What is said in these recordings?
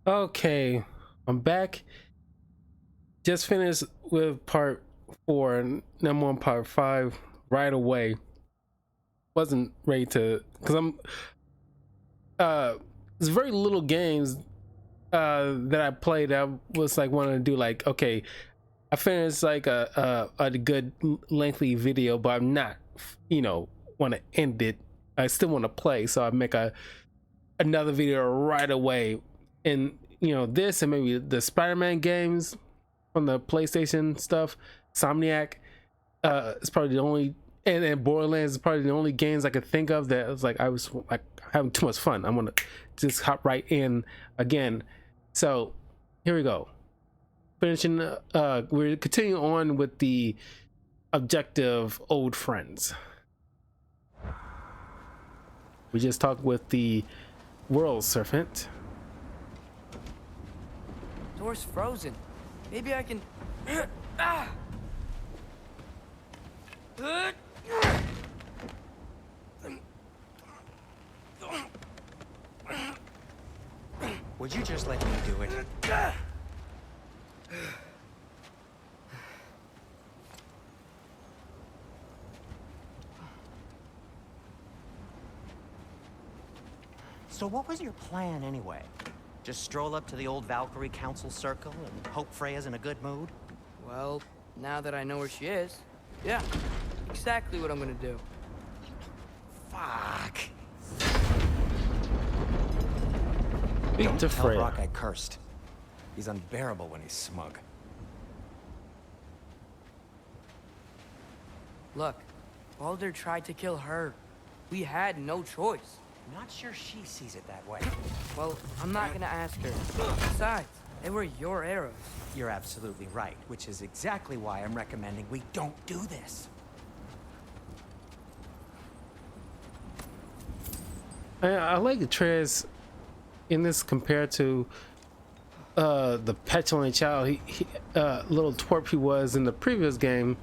Okay, I'm back. Just finished with part 4, and now I'm on part 5 right away. Wasn't ready to, because uh, there's very little games that I played. I was like wanting to do like, okay, I finished like a good lengthy video, but I'm not, want to end it. I still want to play, so I make another video right away. And this and maybe the Spider-Man games from the PlayStation stuff, Somniac, is probably the only, and Borderlands is probably the only games I could think of that I was like having too much fun. I'm gonna just hop right in again. So here we go. Finishing. We're continuing on with the objective, old friends. We just talked with the World Serpent. Door's frozen. Maybe I can. Ah! Would you just let me do it? So what was your plan anyway? Just stroll up to the old Valkyrie Council circle and hope Freya's in a good mood? Well, now that I know where she is, yeah, exactly what I'm gonna do. Fuck. Speak Don't to tell Freya. Brock I cursed. He's unbearable when he's smug. Look, Baldur tried to kill her. We had no choice. I'm not sure she sees it that way. Well, I'm not gonna ask her. Besides, they were your arrows. You're absolutely right, which is exactly why I'm recommending we don't do this. I like Atreus in this compared to the petulant child, he little twerp he was in the previous game,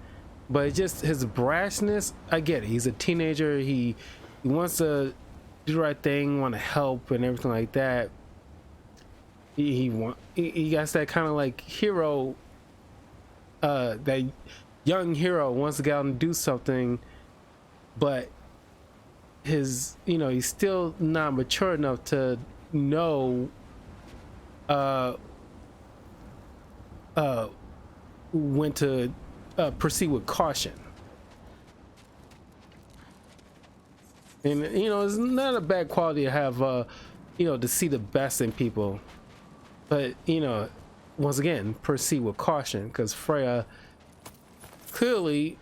but just his brashness. I get it. He's a teenager. He wants to do the right thing, want to help, and everything like that. He got that kind of like hero, that young hero wants to get out and do something, but he's still not mature enough to know when to proceed with caution. And it's not a bad quality to have to see the best in people, but once again, proceed with caution, because Freya clearly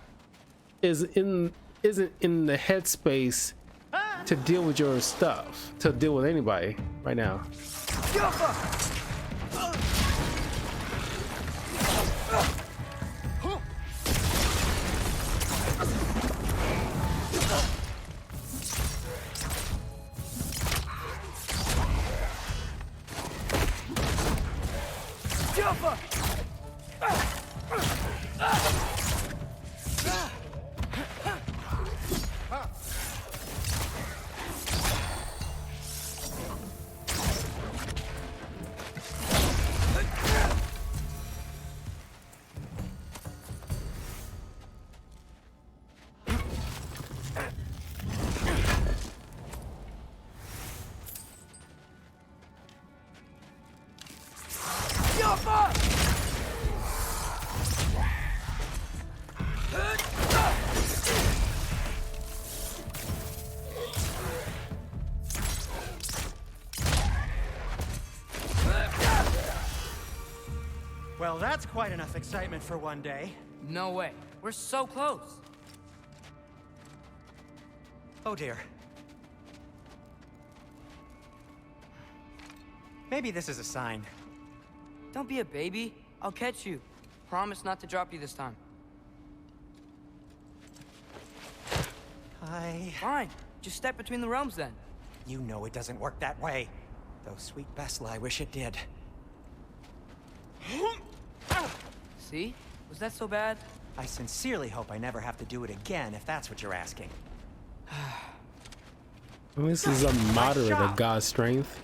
isn't in the headspace to deal with your stuff, to deal with anybody right now. Well, that's quite enough excitement for one day. No way. We're so close. Oh dear. Maybe this is a sign. Don't be a baby. I'll catch you. Promise not to drop you this time. Fine. Just step between the realms then. You know it doesn't work that way. Though sweet Bessel, I wish it did. See? Was that so bad? I sincerely hope I never have to do it again, if that's what you're asking. This is a moderate of God's strength.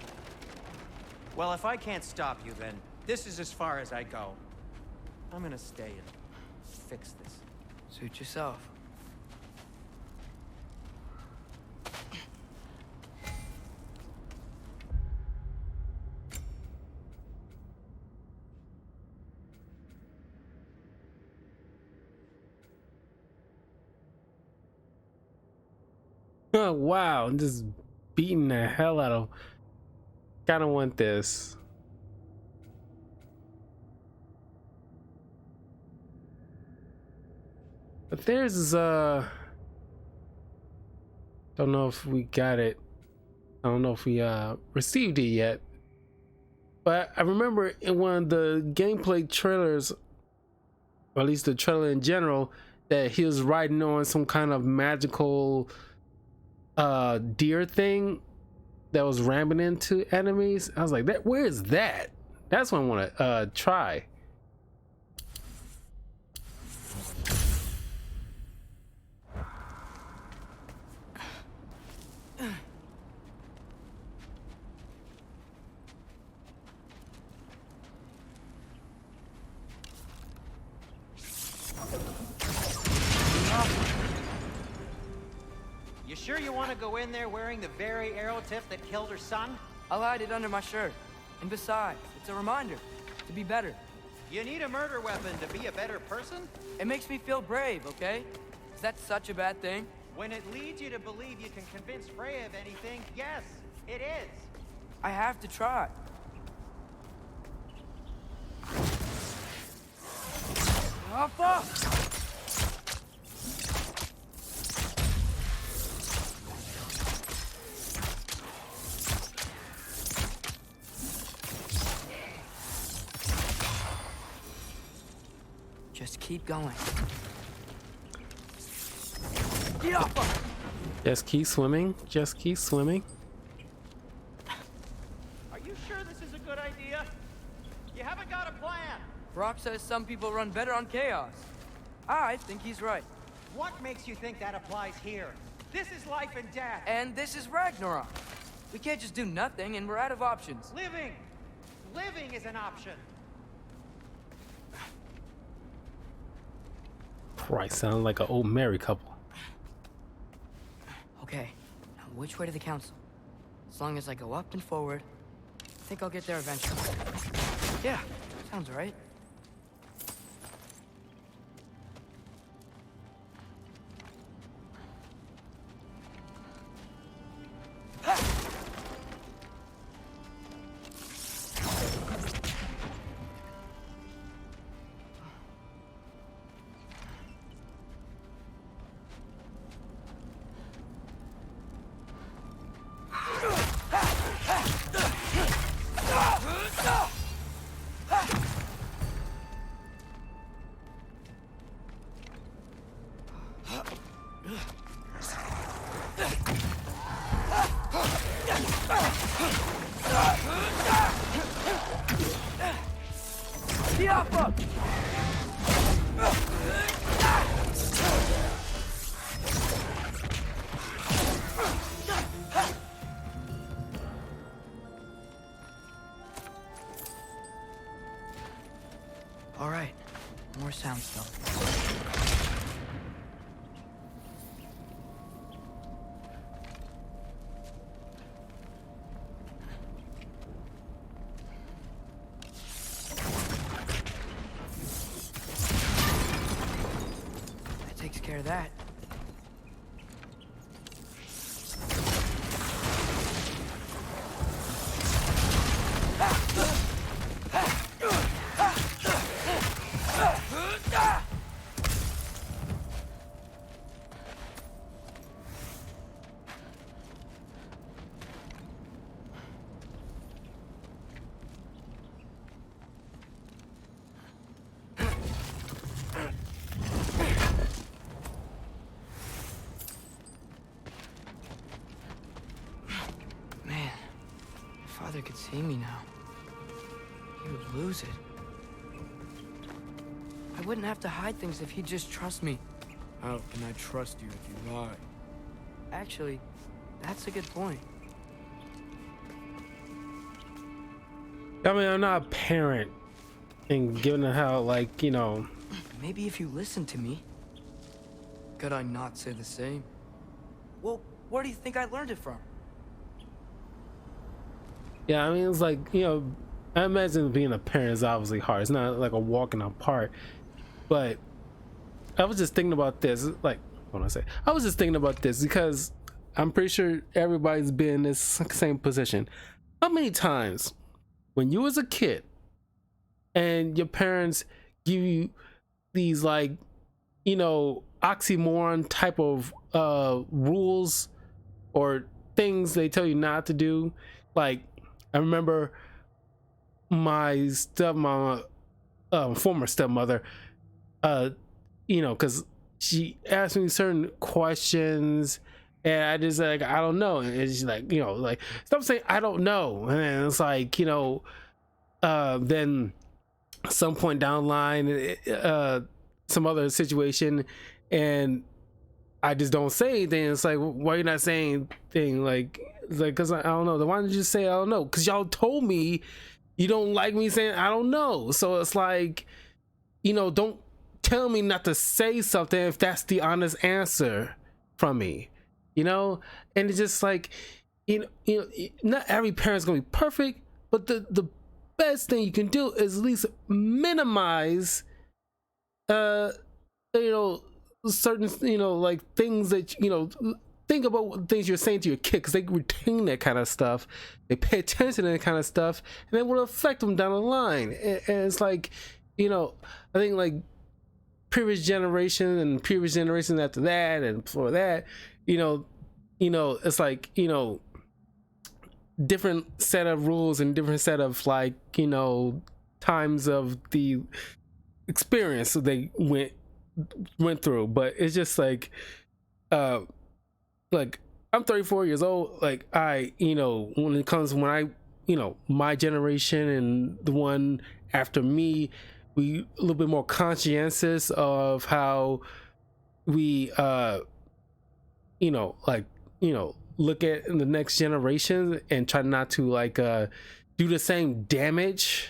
Well, if I can't stop you, then this is as far as I go. I'm gonna stay and fix this. Suit yourself. Oh wow, I'm just beating the hell out of. Kind of want this. But there's don't know if we got it. I don't know if we received it yet. But I remember in one of the gameplay trailers, or at least the trailer in general, that he was riding on some kind of magical deer thing that was ramming into enemies. I was like, that where is that? That's what I want to try. You sure you want to go in there wearing the very arrow tip that killed her son? I'll hide it under my shirt. And besides, it's a reminder to be better. You need a murder weapon to be a better person? It makes me feel brave, okay? Is that such a bad thing? When it leads you to believe you can convince Freya of anything, yes, it is. I have to try. Oh, fuck! Just keep going. Get off! Just keep swimming. Just keep swimming. Are you sure this is a good idea? You haven't got a plan. Brock says some people run better on chaos. I think he's right. What makes you think that applies here? This is life and death. And this is Ragnarok. We can't just do nothing, and we're out of options. Living! Living is an option. Christ, sound like an old married couple. Okay, now which way to the council? As long as I go up and forward, I think I'll get there eventually. Yeah, sounds right. All right, more soundstone. That takes care of that. Father could see me now. He would lose it. I wouldn't have to hide things if he'd just trust me. How can I trust you if you lie? Actually, that's a good point. I mean, I'm not a parent, and given how, like, you know, Maybe if you listen to me. Could I not say the same? Well, where do you think I learned it from? yeah, I mean, it's like, you know, I imagine being a parent is obviously hard. It's not like a walk in the park, but I was just thinking about this. Like, what do I say? I was just thinking about this because I'm pretty sure everybody's been in this same position. How many times when you was a kid and your parents give you these, like, you know, oxymoron type of rules or things they tell you not to do? Like, I remember my stepmama, former stepmother, you know, because she asked me certain questions and I just like, I don't know, and she's like, you know, like, stop saying I don't know. And it's like, you know, then some point down the line, some other situation, and I just don't say anything. It's like, why are you not saying anything? Like, it's like, because I don't know. Then why didn't you just say I don't know? Because y'all told me you don't like me saying I don't know. So it's like, you know, don't tell me not to say something if that's the honest answer from me, you know. And it's just like, you know, not every parent's gonna be perfect, but the best thing you can do is at least minimize, you know, certain, you know, like things that, you know, think about what things you're saying to your kid, because they retain that kind of stuff, they pay attention to that kind of stuff, and it will affect them down the line. And it's like, you know, I think like previous generation and previous generation after that and before that, you know, it's like, you know, different set of rules and different set of, like, you know, times of the experience they went through. But it's just like, like, I'm 34 years old. Like, you know, when it comes, when I, you know, my generation and the one after me, we a little bit more conscientious of how we, you know, like, you know, look at the next generation and try not to, like, do the same damage,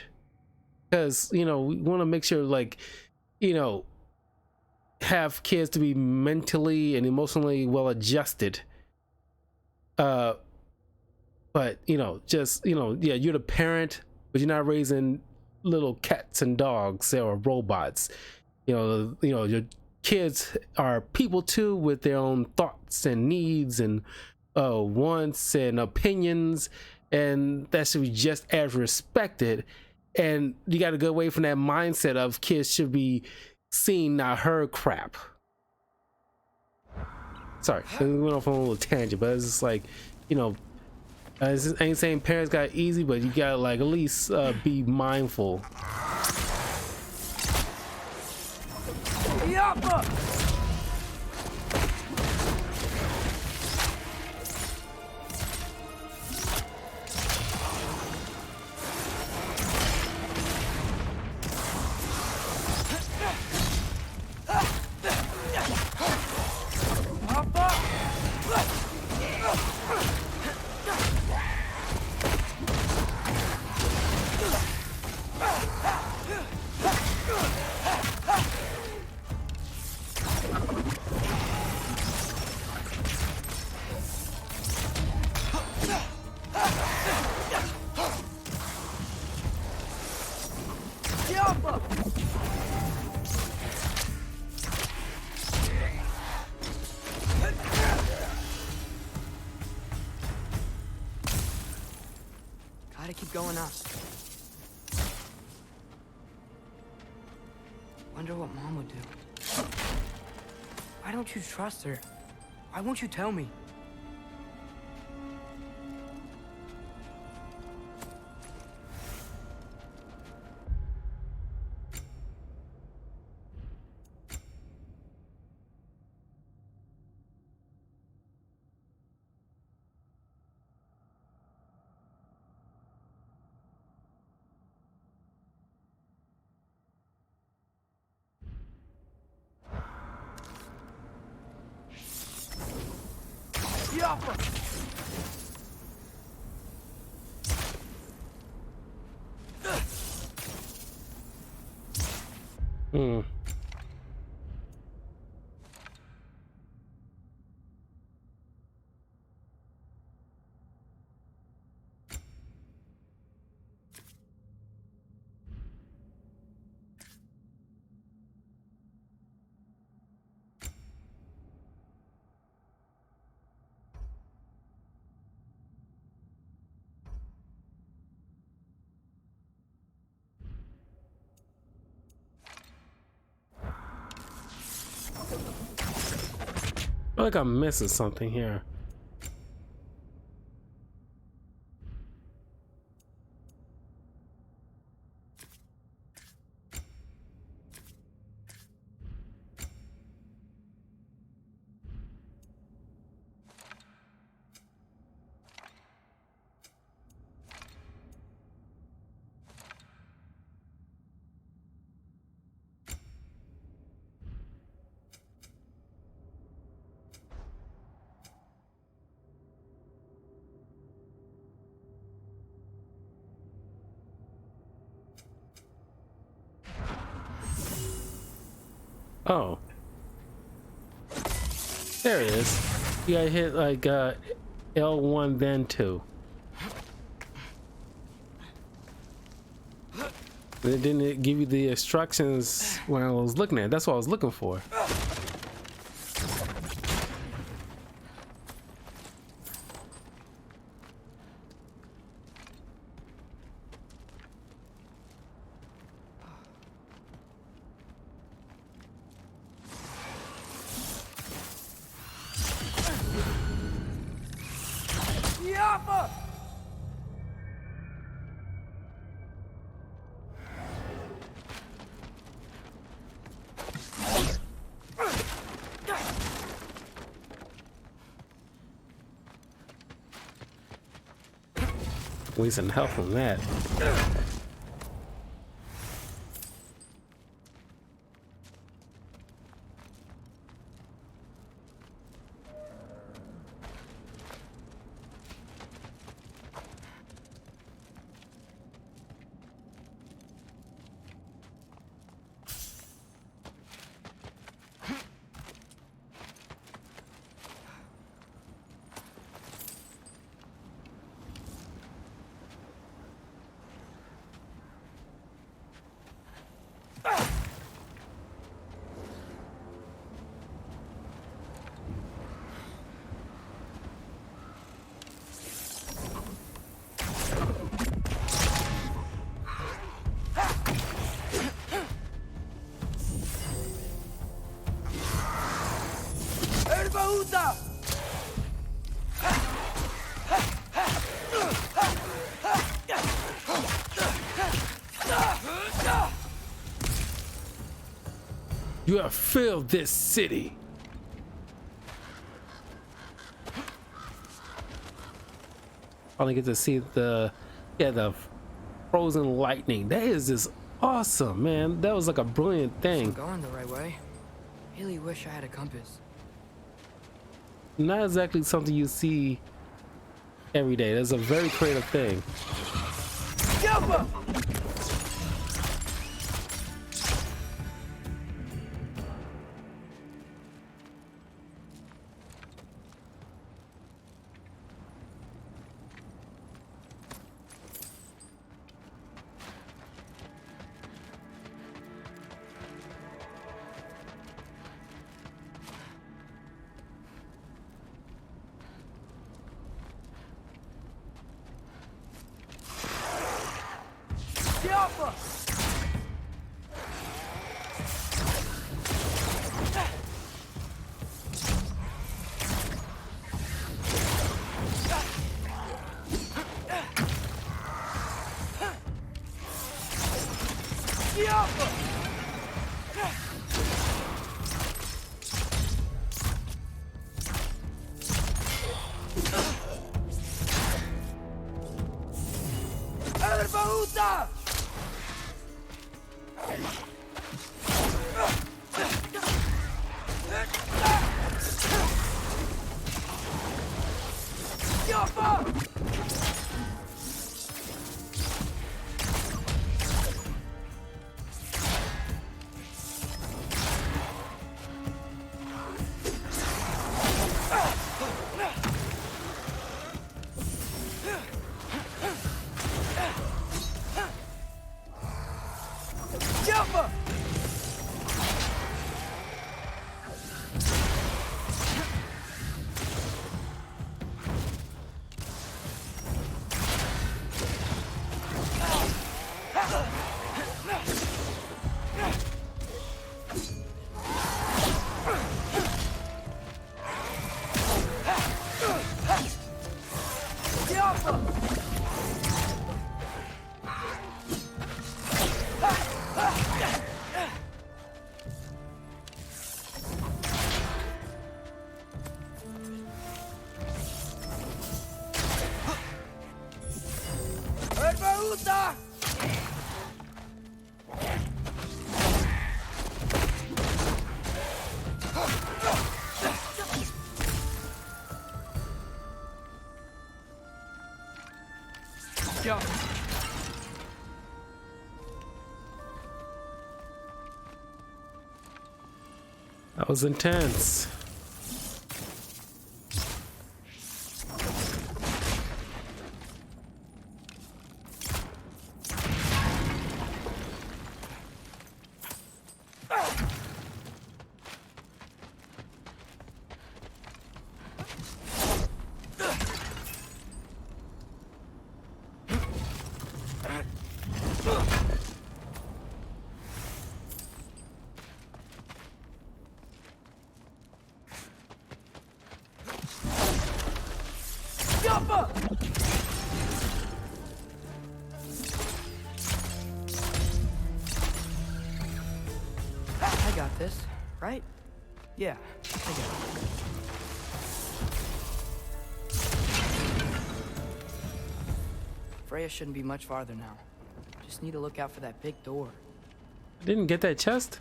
because, you know, we want to make sure, like, you know, have kids to be mentally and emotionally well adjusted. But, you know, just, you know, yeah, you're the parent, but you're not raising little cats and dogs or robots. You know, your kids are people too, with their own thoughts and needs and wants and opinions, and that should be just as respected. And you got to go away from that mindset of kids should be seen, not heard crap. Sorry, we went off on a little tangent, but it's just like, you know, I ain't saying parents got it easy, but you gotta, like, at least be mindful. Gotta keep going up. Wonder what Mom would do. Why don't you trust her? Why won't you tell me? feel like I'm missing something here. Oh, there it is. You gotta hit like L1 then 2. It didn't give you the instructions when I was looking at it. That's what I was looking for. Wasting health on that. You have filled this city. Finally get to see the frozen lightning. That is just awesome, man. That was like a brilliant I'm thing. going the right way. Really wish I had a compass. Not exactly something you see every day. That's a very creative thing. Ah! Yeah. That was intense. I got this, right? Yeah, I got it. Freya shouldn't be much farther now. Just need to look out for that big door. I didn't get that chest.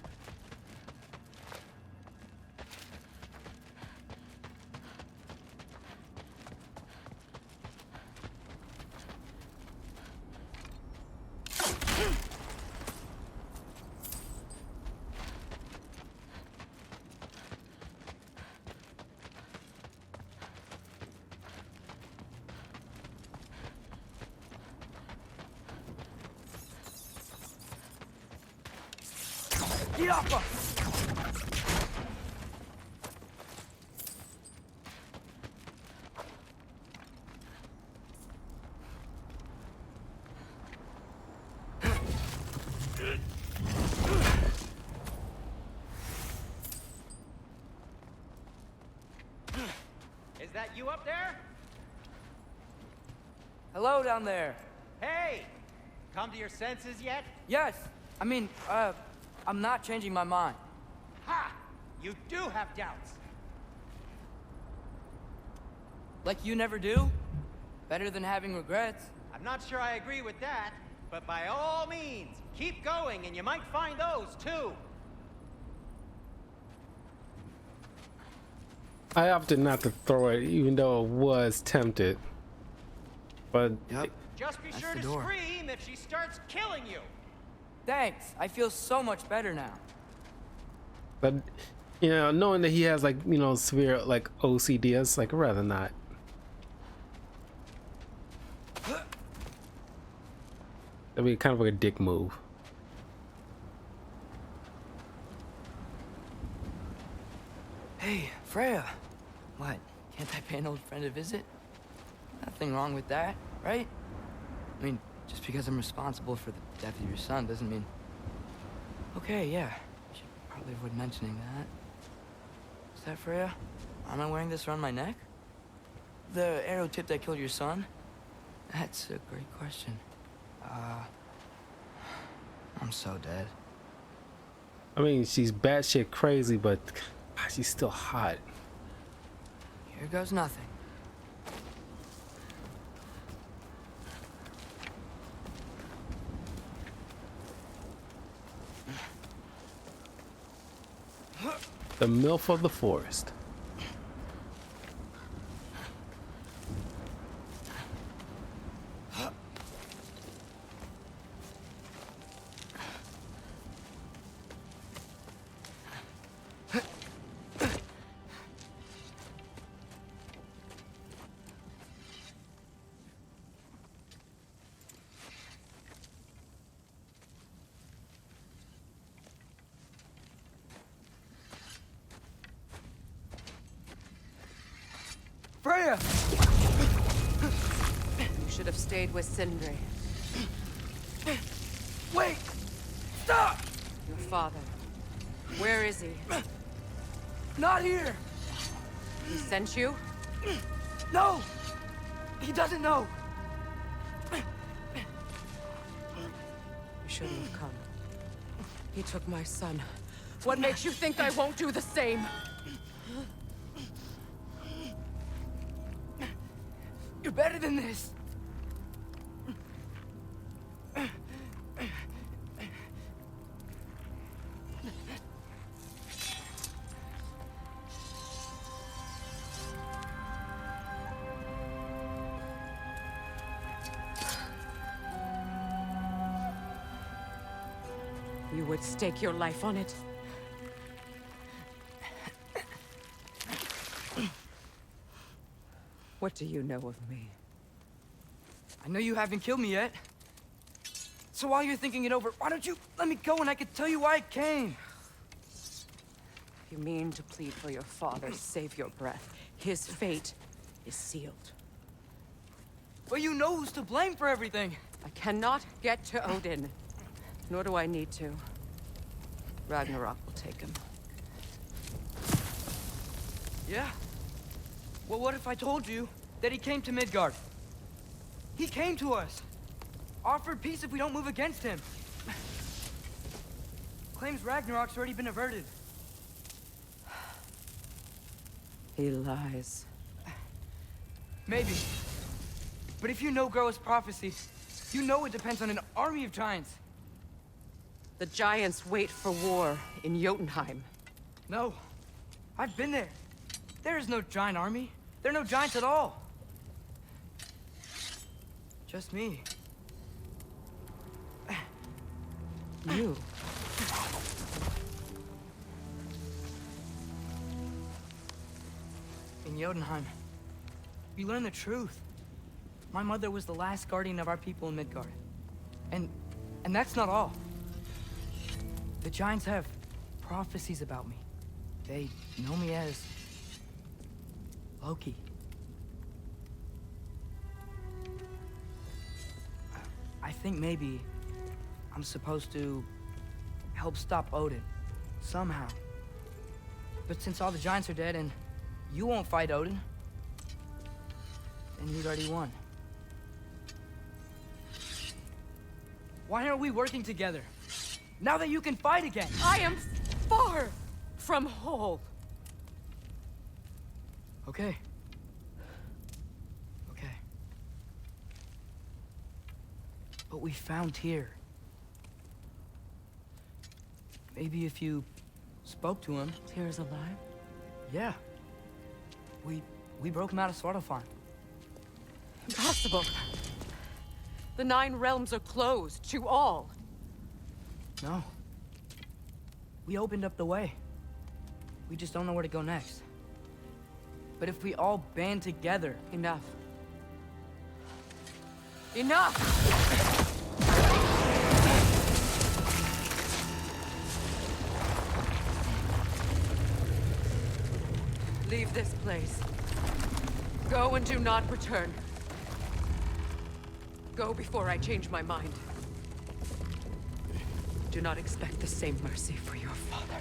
Get off us! Is that you up there? Hello down there. Hey! Come to your senses yet? Yes, I mean, I'm not changing my mind. Ha! You do have doubts. Like you never do? Better than having regrets. I'm not sure I agree with that, but by all means, keep going and you might find those too. I opted not to throw it, even though it was tempted. But Yep. Just be That's sure the to door. scream if she starts killing you. Thanks, I feel so much better now. but you know, knowing that he has like, you know, severe like OCD, it's like I'd rather not. That'd be kind of like a dick move. Hey, Freya. What? Can't I pay an old friend a visit? Nothing wrong with that, right? I mean, just because I'm responsible for the death of your son doesn't mean... Okay, yeah. I should probably avoid mentioning that. Is that Freya? Am I wearing this around my neck? The arrow tip that killed your son? That's a great question. I'm so dead. I mean, she's batshit crazy, but God, she's still hot. Here goes nothing. The MILF of the forest. Freya! You should have stayed with Sindri. Wait! Stop! Your father. Where is he? Not here! He sent you? No! He doesn't know! You shouldn't have come. He took my son. What makes you think I won't do the same? You're better than this! You would stake your life on it? What do you know of me? I know you haven't killed me yet. So while you're thinking it over, why don't you let me go and I can tell you why I came? You mean to plead for your father, save your breath. His fate is sealed. But you know who's to blame for everything. I cannot get to Odin. Nor do I need to. Ragnarok will take him. Yeah? Well, what if I told you that he came to Midgard? He came to us. Offered peace if we don't move against him. Claims Ragnarok's already been averted. He lies. Maybe. But if you know Groa's prophecy, you know it depends on an army of giants. The giants wait for war in Jotunheim. No. I've been there. There is no giant army. There are no giants at all. Just me. You. In Jotunheim, we learn the truth. My mother was the last guardian of our people in Midgard. And that's not all. The giants have prophecies about me. They know me as Loki. I think maybe I'm supposed to help stop Odin, somehow. But since all the giants are dead and you won't fight Odin, then he's already won. Why aren't we working together? Now that you can fight again! I am far from whole. Okay. Okay. But we found Tyr. Maybe if you spoke to him. Tyr's alive? Yeah. We broke him out of Svartalfheim. Impossible. The 9 realms are closed to all. No. We opened up the way. We just don't know where to go next. But if we all band together... Enough. Enough! Leave this place. Go and do not return. Go before I change my mind. Do not expect the same mercy for your father.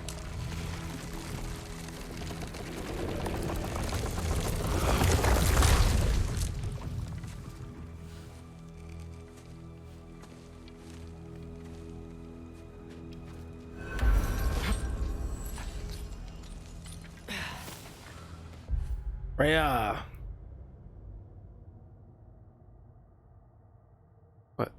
Freya. What?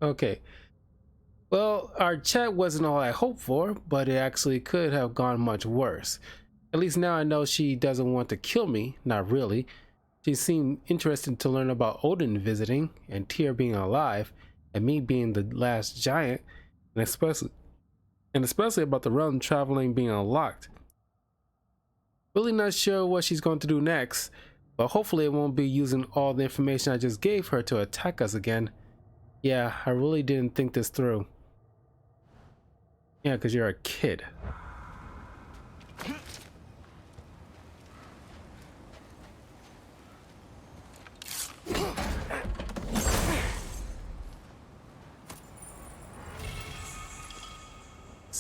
Okay. Well, our chat wasn't all I hoped for, but it actually could have gone much worse. At least now I know she doesn't want to kill me, not really. She seemed interested to learn about Odin visiting, and Tyr being alive, and me being the last giant, and especially about the realm traveling being unlocked. Really not sure what she's going to do next, but hopefully it won't be using all the information I just gave her to attack us again. Yeah, I really didn't think this through. Yeah, because you're a kid.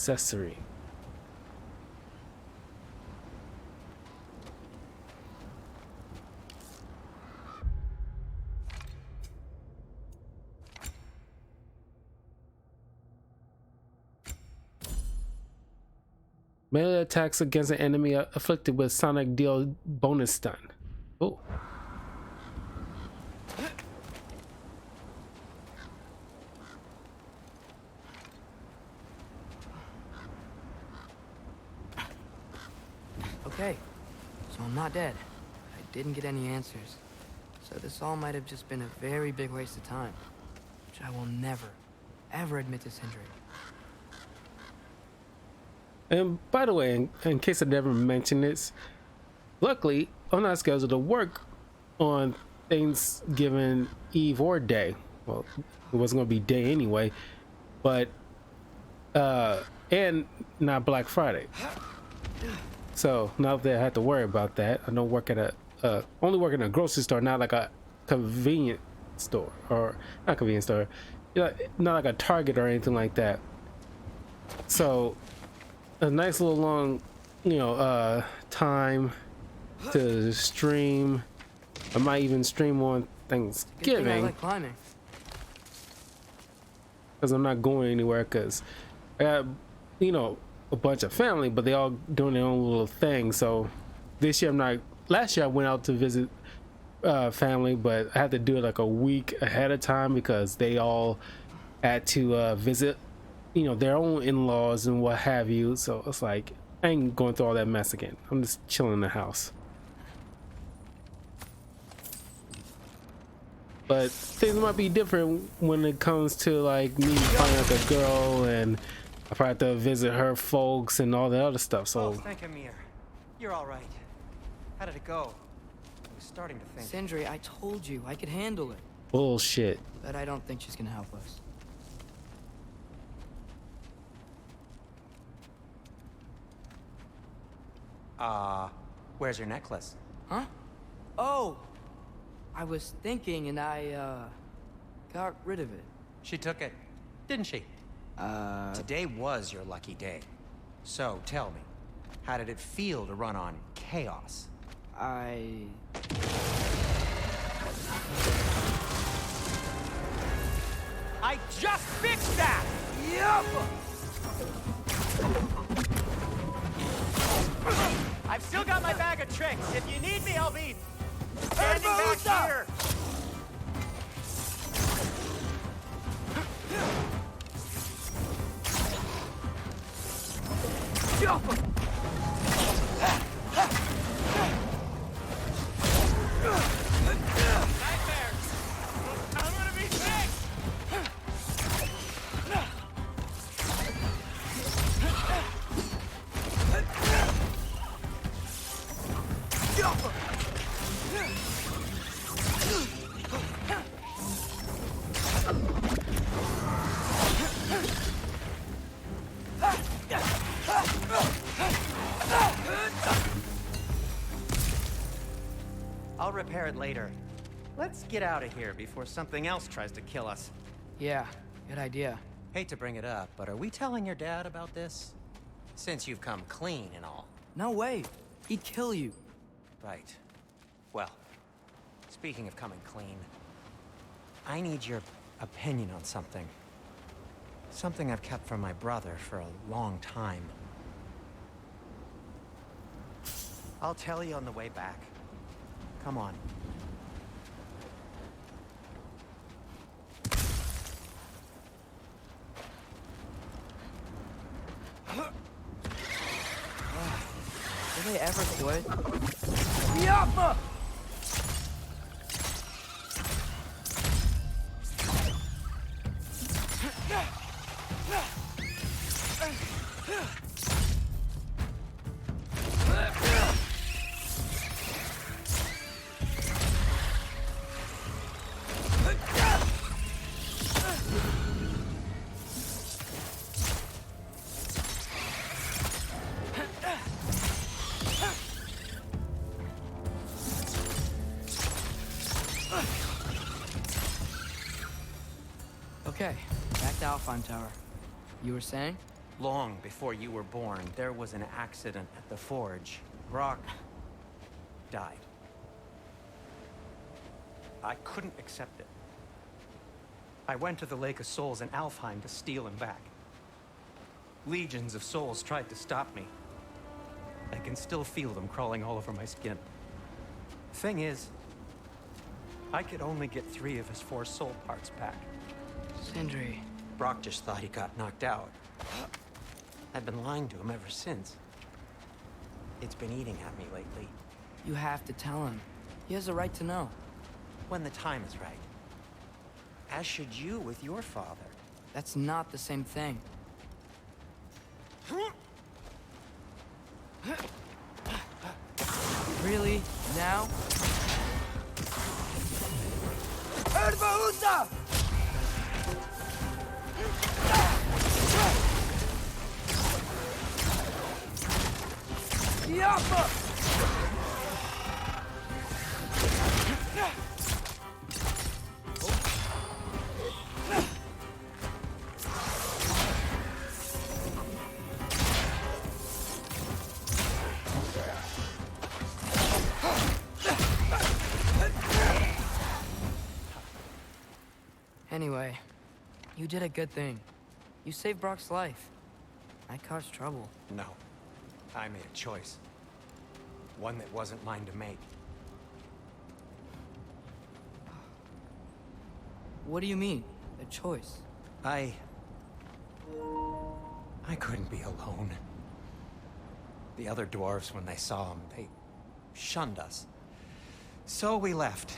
Accessory. Melee attacks against an enemy afflicted with sonic deal bonus stun. Oh. Okay, so I'm not dead. I didn't get any answers. So this all might have just been a very big waste of time, which I will never, ever admit to Sindri. And by the way, in case I never mentioned this, luckily I'm not scheduled to work on Thanksgiving Eve or day. Well, it wasn't gonna be day anyway, but and not Black Friday. So now that I have to worry about that, I don't work at a only work in a grocery store, not like a convenient store, or not convenience store, you know, not like a Target or anything like that. So a nice little long, you know, time to stream. I might even stream on Good thing I Thanksgiving like climbing. because I'm not going anywhere, because I got, you know, a bunch of family, but they all doing their own little thing. So this year I'm not. Last year I went out to visit family, but I had to do it like a week ahead of time because they all had to visit, you know, their own in-laws and what have you. So it's like I ain't going through all that mess again. I'm just chilling in the house. But things might be different when it comes to like me finding out the girl, and I probably have to visit her folks and all that other stuff. So Oh, thank Amir. You're all right. How did it go? I was starting to think. Sindri, I told you I could handle it, bullshit. but I don't think she's gonna help us. Where's your necklace? Huh? Oh! I was thinking and I, got rid of it. She took it, didn't she? Today was your lucky day. So, tell me, how did it feel to run on chaos? I just fixed that! Yup! I've still got my bag of tricks. If you need me, I'll be standing back here. I'll repair it later. Let's get out of here before something else tries to kill us. Yeah, good idea. Hate to bring it up, but are we telling your dad about this? Since you've come clean and all. No way. He'd kill you. Right. Well, speaking of coming clean, I need your opinion on something. Something I've kept from my brother for a long time. I'll tell you on the way back. Come on. Did they ever quit? Yappa! Okay, back to Alfheim Tower. You were saying? Long before you were born, there was an accident at the forge. Brock died. I couldn't accept it. I went to the Lake of Souls in Alfheim to steal him back. Legions of souls tried to stop me. I can still feel them crawling all over my skin. Thing is, I could only get 3 of his 4 soul parts back. Sindri. Brock just thought he got knocked out. I've been lying to him ever since. It's been eating at me lately. You have to tell him. He has a right to know. When the time is right. As should you with your father. That's not the same thing. Really? Now? Erbaúta! Yapa! Anyway, you did a good thing. You saved Brock's life. I caused trouble. No. I made a choice. One that wasn't mine to make. What do you mean? A choice? I couldn't be alone. The other dwarves, when they saw him, they shunned us. So we left.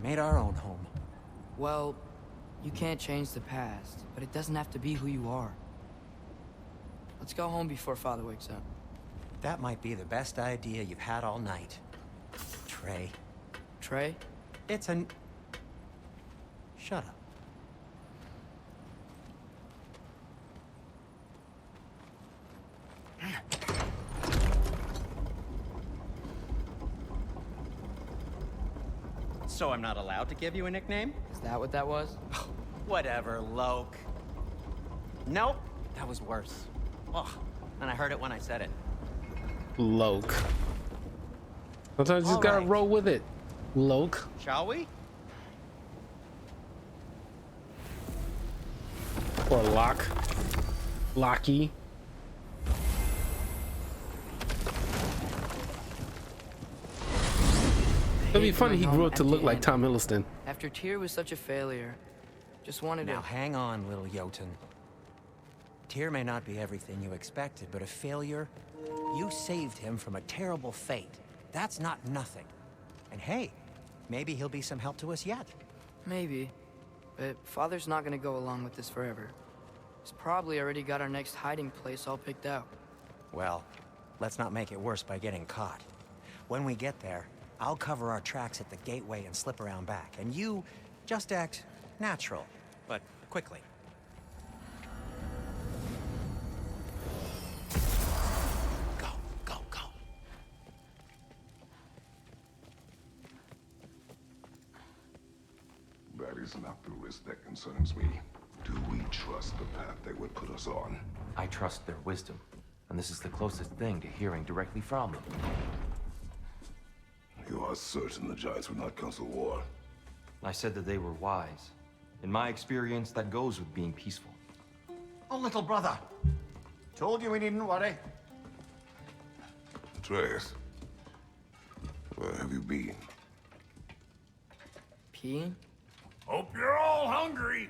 Made our own home. Well, you can't change the past, but it doesn't have to be who you are. Let's go home before Father wakes up. That might be the best idea you've had all night. Trey. Trey? It's an... Shut up. So I'm not allowed to give you a nickname? Is that what that was? Whatever, Loke. Nope, that was worse. Oh, and I heard it when I said it. Loke. Sometimes you just All gotta right. roll with it. Loke. Shall we? Or Locke. Locky. It'd be Hate funny going he grew home up to look like empty-handed. Tom Hiddleston. After Tyr was such a failure, just wanted Now to... hang on, little Jotun. Tyr may not be everything you expected, but a failure? You saved him from a terrible fate. That's not nothing. And hey, maybe he'll be some help to us yet. Maybe. But Father's not gonna go along with this forever. He's probably already got our next hiding place all picked out. Well, let's not make it worse by getting caught. When we get there, I'll cover our tracks at the gateway and slip around back. And you just act natural, but quickly. Go, go, go. That is not the risk that concerns me. Do we trust the path they would put us on? I trust their wisdom, and this is the closest thing to hearing directly from them. You are certain the Giants would not counsel war? I said that they were wise. In my experience, that goes with being peaceful. Oh, little brother. Told you we needn't worry. Atreus, where have you been? Peeing? Hope you're all hungry.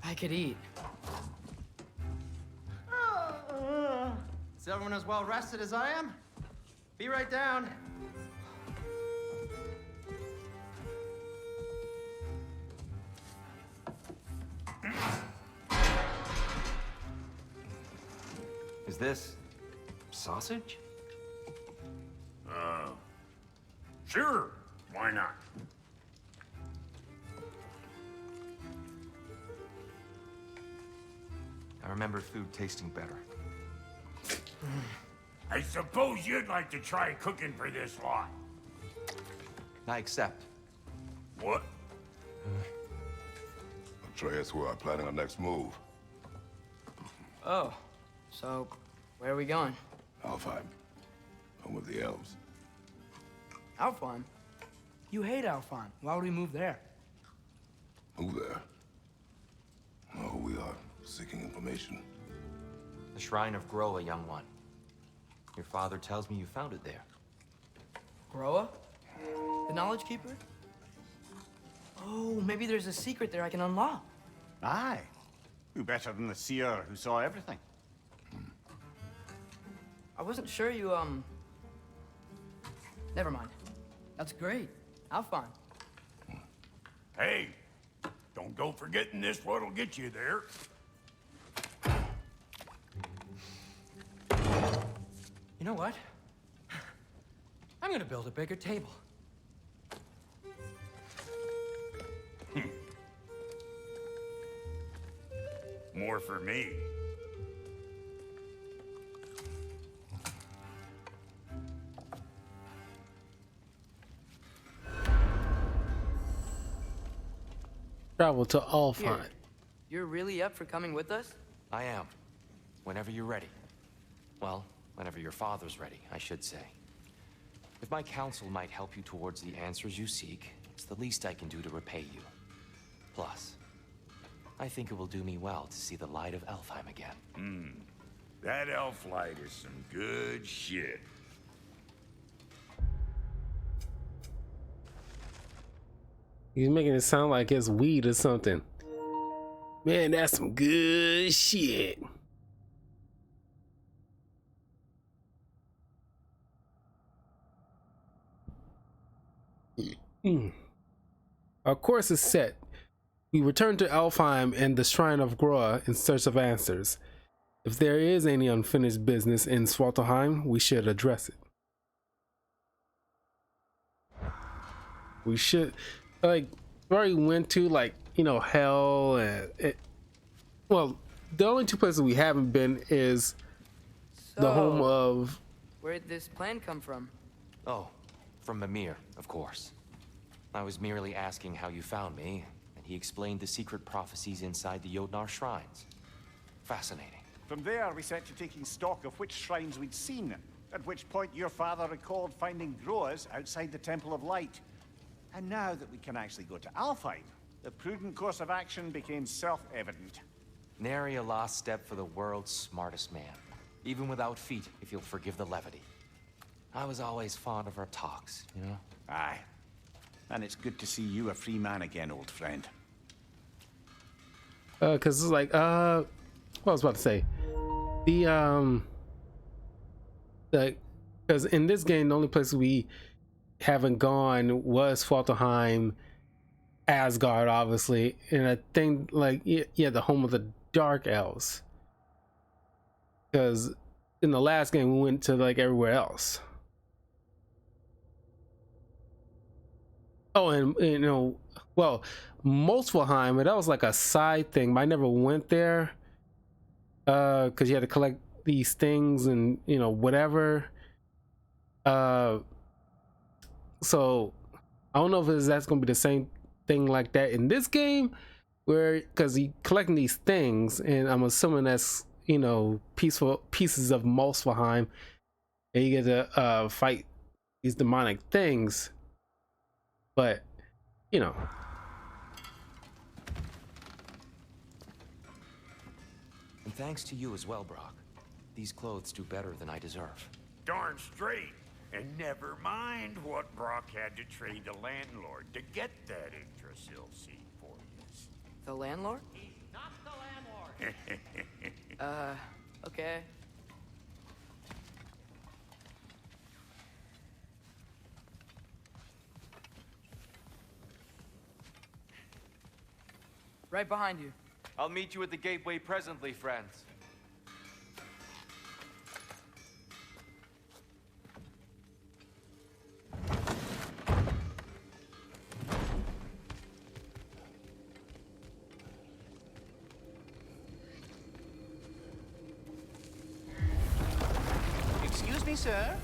I could eat. Is everyone as well rested as I am? Be right down. Is this sausage? Sure. Why not? I remember food tasting better. I suppose you'd like to try cooking for this lot. I accept. What? Atreus, we are planning our next move. Oh, so where are we going? Alfheim, home of the elves. Alfheim? You hate Alfheim. Why would we move there? Who there? Oh, we are seeking information. The Shrine of Groa, young one. Your father tells me you found it there. Groa? The Knowledge Keeper? Oh, maybe there's a secret there I can unlock. Aye. Who better than the seer who saw everything? I wasn't sure you, Never mind. That's great. How fun. Hey, don't go forgetting this what'll get you there. You know what? I'm gonna build a bigger table. More for me. Travel to Here, Alfheim. you're really up for coming with us? I am. Whenever you're ready. Well, whenever your father's ready, I should say. If my counsel might help you towards the answers you seek, it's the least I can do to repay you. Plus, I think it will do me well to see the light of Elfheim again. That elf light is some good shit. He's making it sound like it's weed or something. Man, that's some good shit. Our course is set. We return to Alfheim and the Shrine of Groa in search of answers. If there is any unfinished business in Svartalfheim, we should address it. We should, like, we already went to, like, you know, hell and well, the only two places we haven't been is the home of. Where'd this plan come from? Oh, from Mimir, of course. I was merely asking how you found me, and he explained the secret prophecies inside the Jotnar shrines. Fascinating. From there, we set to taking stock of which shrines we'd seen, at which point your father recalled finding Groas outside the Temple of Light. And now that we can actually go to Alfheim, the prudent course of action became self-evident. Nary a lost step for the world's smartest man. Even without feet, if you'll forgive the levity. I was always fond of our talks, you know? Aye. And it's good to see you a free man again, old friend. Cause it's like, what I was about to say, because in this game, the only place we haven't gone was Svartalfheim, Asgard, obviously, and I think, like, yeah, the home of the Dark Elves. Because in the last game, we went to, like, everywhere else. Oh, and you know, well, Muspelheim, but that was like a side thing. But I never went there because you had to collect these things and, you know, whatever. So I don't know if that's gonna be the same thing like that in this game, where because you collecting these things, and I'm assuming that's, you know, pieces of Muspelheim, and you get to fight these demonic things. But, you know. And thanks to you as well, Brock. These clothes do better than I deserve. Darn straight. And never mind what Brock had to trade the landlord to get that Yggdrasil seed for you. The landlord? He's not the landlord. Okay. Right behind you. I'll meet you at the gateway presently, friends. Excuse me, sir.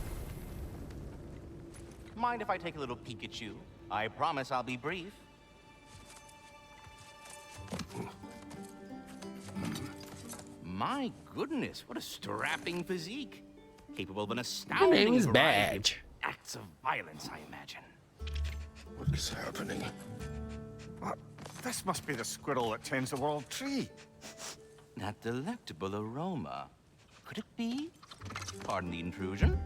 Mind if I take a little peek at you? I promise I'll be brief. My goodness, what a strapping physique. Capable of an My astounding name is variety of Badge. acts of violence, I imagine. What is happening? This must be the squirrel that tends the world tree. That delectable aroma. Could it be? Pardon the intrusion.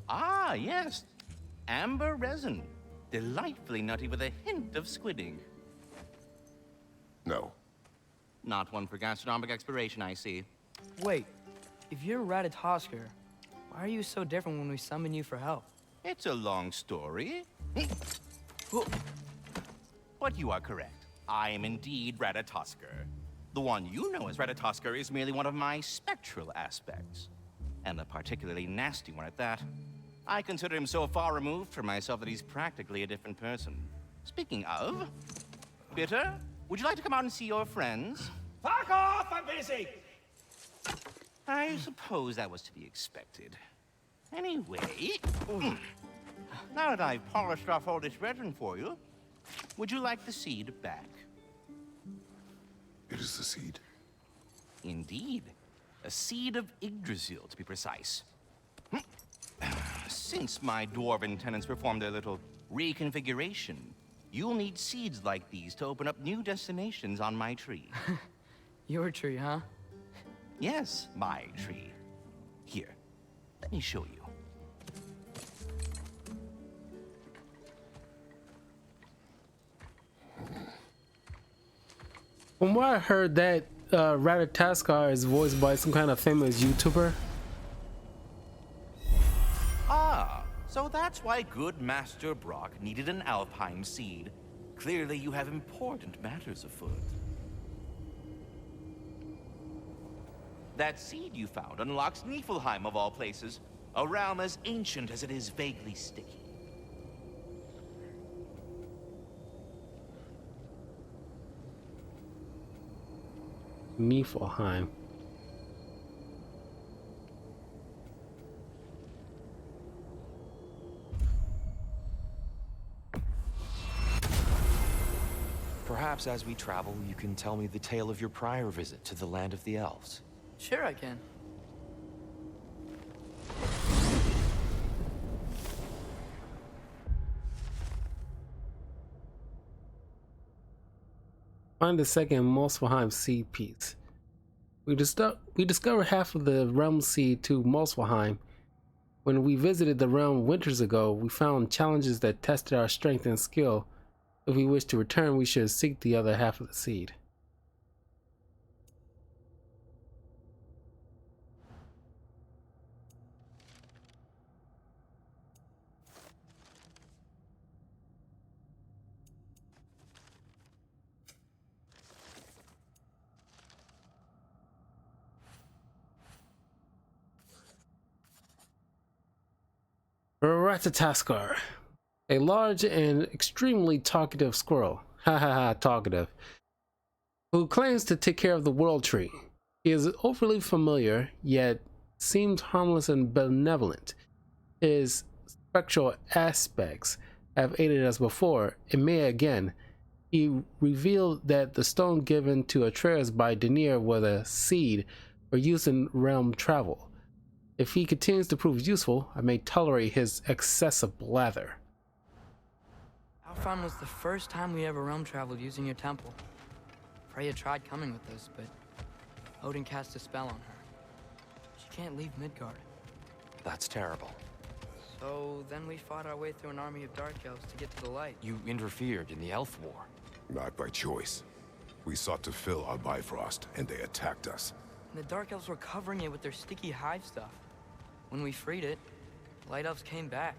Ah, yes. Amber resin. Delightfully nutty with a hint of squidding. No. Not one for gastronomic exploration, I see. Wait, if you're Ratatosker, why are you so different when we summon you for help? It's a long story. But you are correct. I am indeed Ratatosker. The one you know as Ratatosker is merely one of my spectral aspects. And a particularly nasty one at that. I consider him so far removed from myself that he's practically a different person. Speaking of, Bitter, would you like to come out and see your friends? Fuck off! I'm busy! I suppose that was to be expected. Anyway, now that I've polished off all this brethren for you, would you like the seed back? It is the seed. Indeed. A seed of Yggdrasil, to be precise. Since my dwarven tenants performed their little reconfiguration, you'll need seeds like these to open up new destinations on my tree. Your tree, huh? Yes, my tree. Here, let me show you. From what I heard, that Ratatoskar is voiced by some kind of famous YouTuber. Ah, so that's why good Master Brock needed an Alfheim seed. Clearly you have important matters afoot. That seed you found unlocks Niflheim of all places, a realm as ancient as it is vaguely sticky. Niflheim. Perhaps as we travel, you can tell me the tale of your prior visit to the land of the elves. Sure I can. Find the second Muspelheim seed piece. We discovered half of the realm seed to Muspelheim. When we visited the realm winters ago, we found challenges that tested our strength and skill. If we wish to return, we should seek the other half of the seed. Ratatoskar, a large and extremely talkative squirrel, talkative, who claims to take care of the world tree. He is overly familiar, yet seems harmless and benevolent. His spectral aspects have aided us before, and may again. He revealed that the stone given to Atreus by Daenerys was a seed for use in realm travel. If he continues to prove useful, I may tolerate his excessive blather. Alfheim was the first time we ever realm traveled using your temple. Freya tried coming with us, but Odin cast a spell on her. She can't leave Midgard. That's terrible. So then we fought our way through an army of dark elves to get to the light. You interfered in the elf war. Not by choice. We sought to fill our Bifrost, and they attacked us. And the dark elves were covering it with their sticky hive stuff. When we freed it, light elves came back.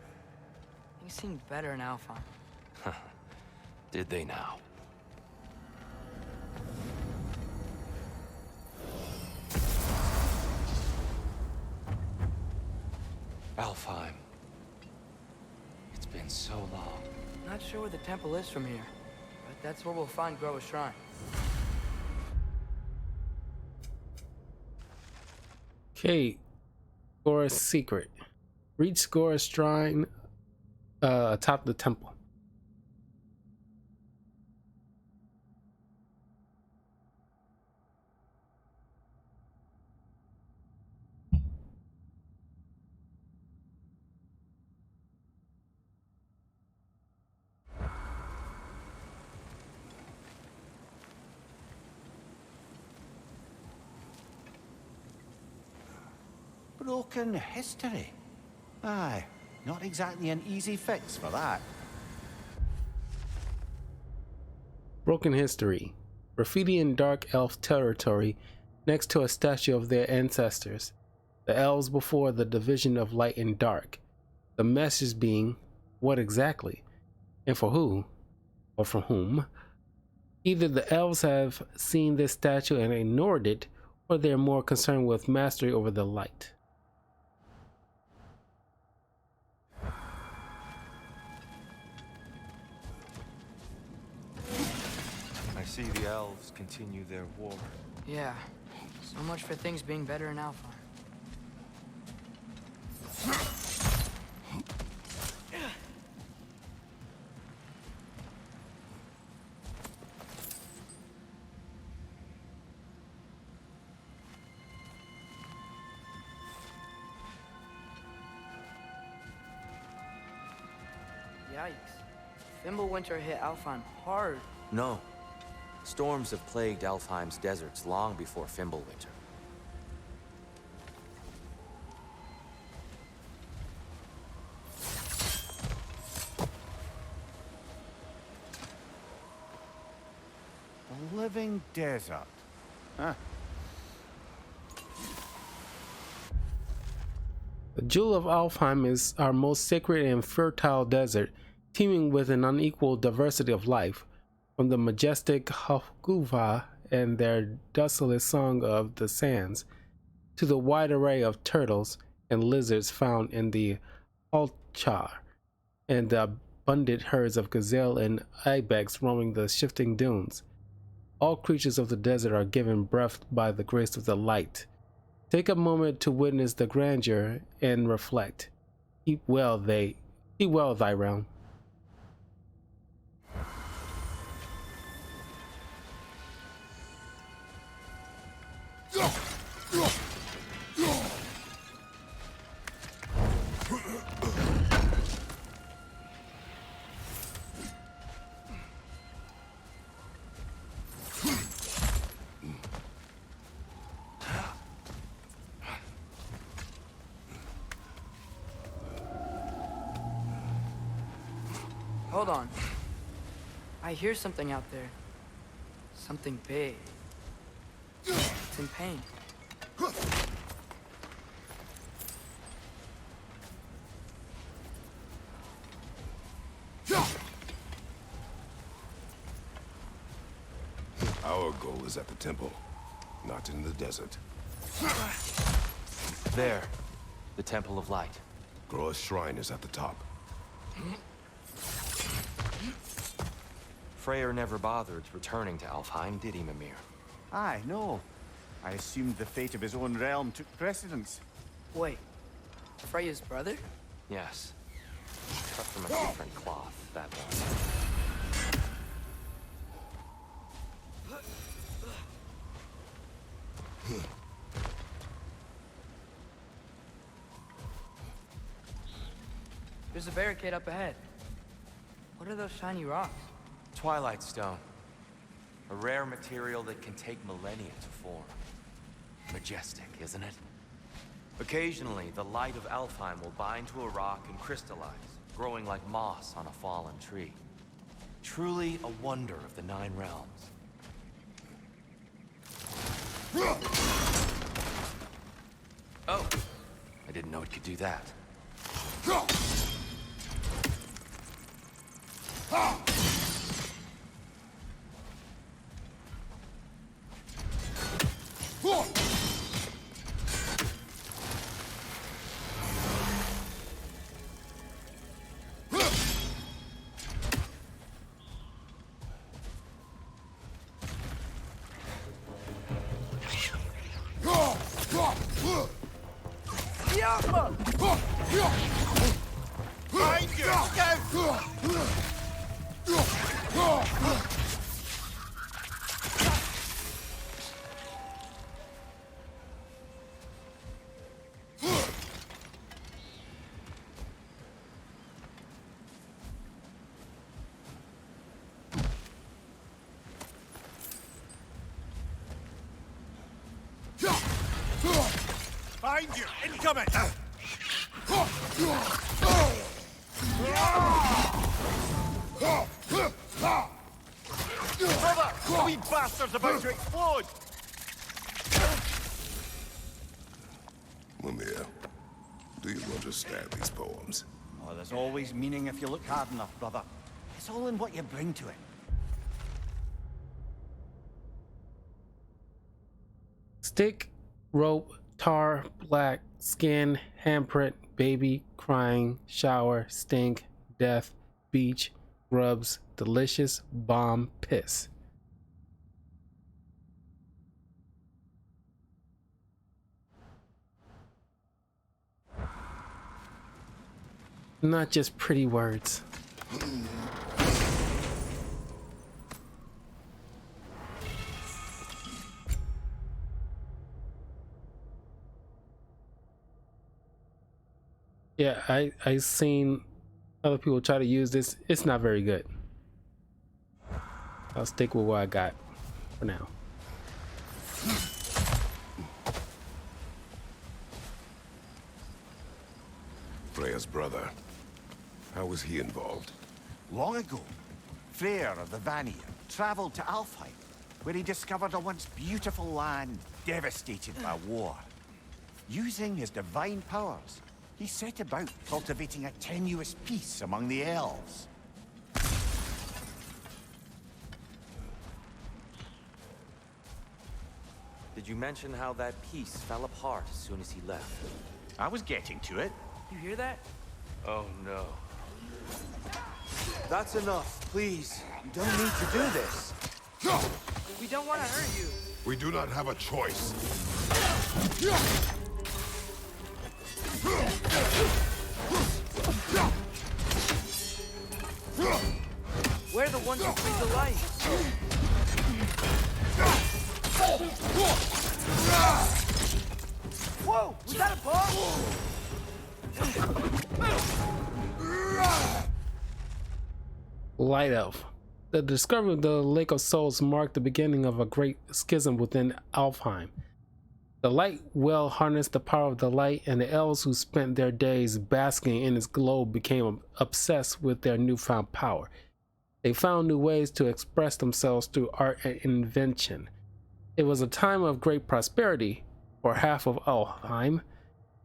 Things seemed better in Alfheim. Did they now? Alfheim. It's been so long. Not sure where the temple is from here, but that's where we'll find Groa's shrine. Okay, Gora's secret. Reach Gora's shrine atop the temple. Broken history. Aye, not exactly an easy fix for that. Broken history. graffiti in dark elf territory next to a statue of their ancestors, the elves before the division of light and dark. The message being, what exactly? And for who? Or from whom? Either the elves have seen this statue and ignored it, or they're more concerned with mastery over the light. I see the elves continue their war. Yeah, so much for things being better in Alfheim. Yikes. Fimbulwinter hit Alfheim hard. No. Storms have plagued Alfheim's deserts long before Fimbulwinter. A living desert. Huh. The Jewel of Alfheim is our most sacred and fertile desert, teeming with an unequaled diversity of life, from the majestic Hofguva and their dustless song of the sands, to the wide array of turtles and lizards found in the Alchar, and the abundant herds of gazelle and ibex roaming the shifting dunes. All creatures of the desert are given breath by the grace of the light. Take a moment to witness the grandeur and reflect. Keep well thy realm. Hold on. I hear something out there. Something big. It's in pain. Our goal is at the temple, not in the desert. There. The Temple of Light. Groa's shrine is at the top. Freyr never bothered returning to Alfheim, did he, Mimir? Aye, no. I assumed the fate of his own realm took precedence. Wait. Freya's brother? Yes. Cut from a different cloth, that one. There's a barricade up ahead. What are those shiny rocks? Twilight Stone. A rare material that can take millennia to form. Majestic, isn't it? Occasionally, the light of Alfheim will bind to a rock and crystallize, growing like moss on a fallen tree. Truly a wonder of the Nine Realms. Oh! I didn't know it could do that. Find you! Incoming! Brother! The wee bastard's about to explode! Mimir, do you understand these poems? Oh, there's always meaning if you look hard enough, brother. It's all in what you bring to it. Stick, rope, tar, black, skin, handprint, baby, crying, shower, stink, death, beach, grubs, delicious, bomb, piss. Not just pretty words. Yeah, I seen other people try to use this. It's not very good. I'll stick with what I got for now. Freya's brother. How was he involved? Long ago, Freyr of the Vanir traveled to Alfheim, where he discovered a once beautiful land devastated by war. Using his divine powers, he set about cultivating a tenuous peace among the elves. Did you mention how that piece fell apart as soon as he left? I was getting to it. You hear that? Oh no. That's enough, please. You don't need to do this. We don't want to hurt you. We do not have a choice. We're the ones who bring the light. Whoa! Was that a bomb? Light Elf. The discovery of the Lake of Souls marked the beginning of a great schism within Alfheim. The light well harnessed the power of the light, and the elves who spent their days basking in its glow became obsessed with their newfound power. They found new ways to express themselves through art and invention. It was a time of great prosperity for half of Alfheim.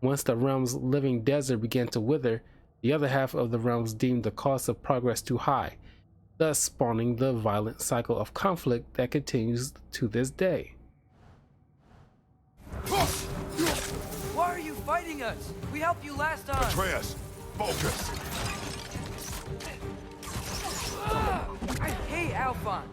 Once the realm's living desert began to wither, the other half of the realms deemed the cost of progress too high, thus spawning the violent cycle of conflict that continues to this day. Why are you fighting us? We helped you last time. Atreus, focus! I hate Alphon.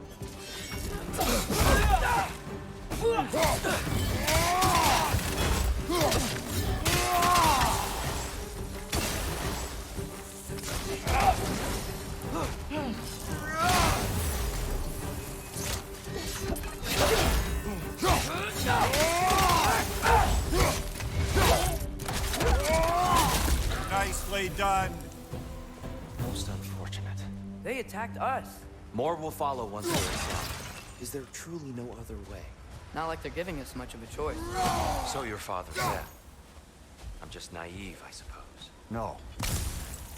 Nicely done. Most unfortunate. They attacked us. More will follow once they're inside. Is there truly no other way? Not like they're giving us much of a choice. So your father said. I'm just naive, I suppose. No.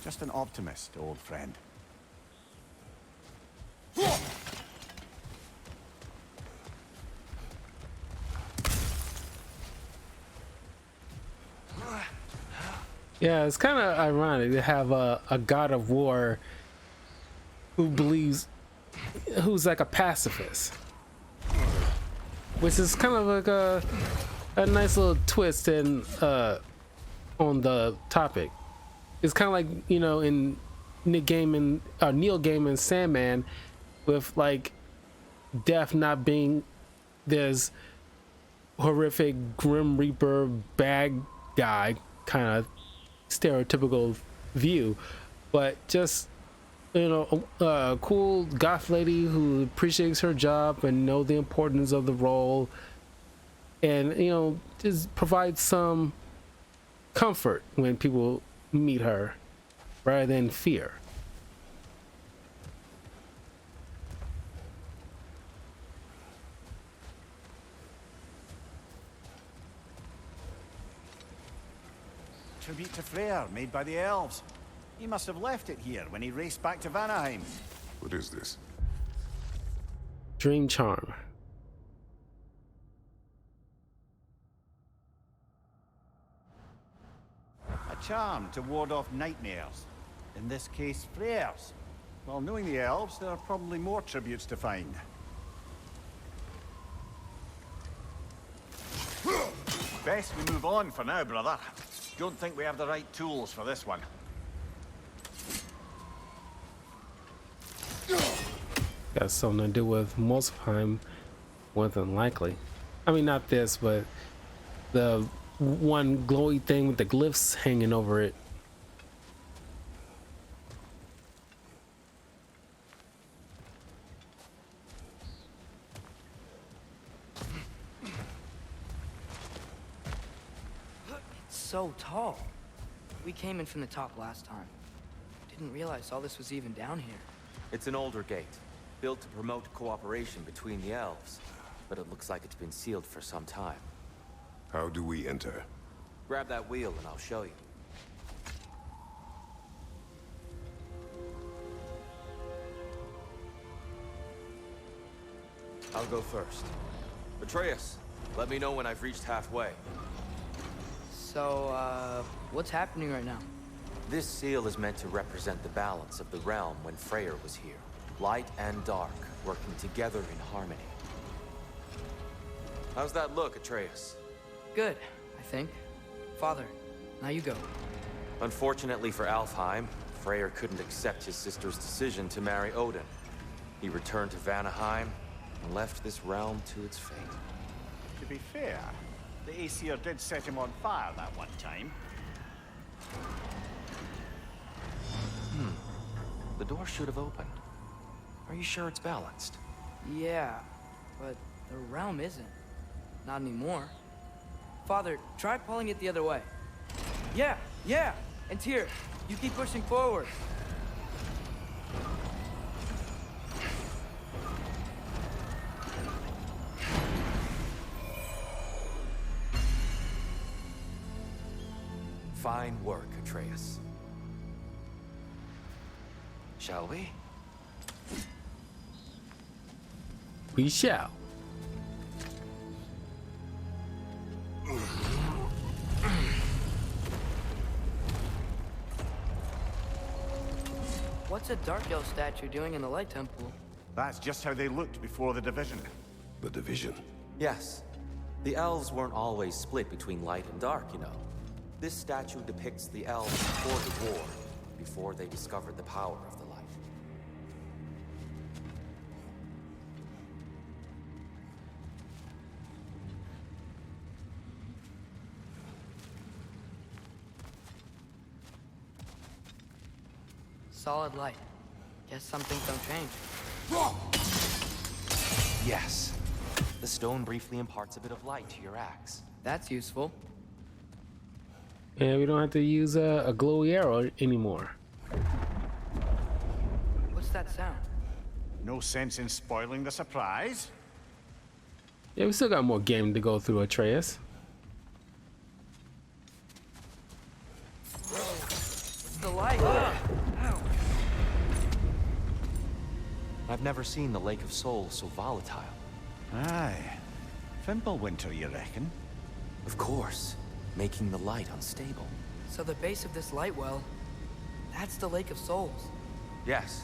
Just an optimist, old friend. Yeah, it's kind of ironic to have a god of war who's like a pacifist, which is kind of like a nice little twist in on the topic. It's kind of like, you know, in Neil Gaiman's Sandman, with like death not being this horrific Grim Reaper bad guy kind of stereotypical view, but just, you know, a cool goth lady who appreciates her job and know the importance of the role, and, you know, just provides some comfort when people meet her rather than fear. Tribute to Freyr, made by the elves. He must have left it here when he raced back to Vanaheim. What is this? Dream charm. A charm to ward off nightmares. In this case, flares. Well, knowing the elves, there are probably more tributes to find. Best we move on for now, brother. Don't think we have the right tools for this one. Got something to do with Muspelheim, more than likely. I mean, not this, but the one glowy thing with the glyphs hanging over it. It's so tall. We came in from the top last time. Didn't realize all this was even down here. It's an older gate, built to promote cooperation between the elves. But it looks like it's been sealed for some time. How do we enter? Grab that wheel and I'll show you. I'll go first. Atreus, let me know when I've reached halfway. So, what's happening right now? This seal is meant to represent the balance of the realm when Freyr was here. Light and dark, working together in harmony. How's that look, Atreus? Good, I think. Father, now you go. Unfortunately for Alfheim, Freyr couldn't accept his sister's decision to marry Odin. He returned to Vanaheim and left this realm to its fate. To be fair, the Aesir did set him on fire that one time. The door should have opened. Are you sure it's balanced? Yeah, but the realm isn't. Not anymore. Father, try pulling it the other way. Yeah! And Tyr, you keep pushing forward. Fine work, Atreus. Shall we? We shall. What's a Dark Elf statue doing in the Light Temple? That's just how they looked before the division. The division. Yes. The elves weren't always split between light and dark, you know. This statue depicts the elves before the war, before they discovered the power of the light. Solid light. Guess some things don't change. Yes. The stone briefly imparts a bit of light to your axe. That's useful. And we don't have to use a glowy arrow anymore. What's that sound? No sense in spoiling the surprise. Yeah, we still got more game to go through, Atreus. It's the light. Ow. I've never seen the Lake of Souls so volatile. Aye. Fimbulwinter, you reckon? Of course, making the light unstable. So the base of this light well, that's the Lake of Souls. Yes.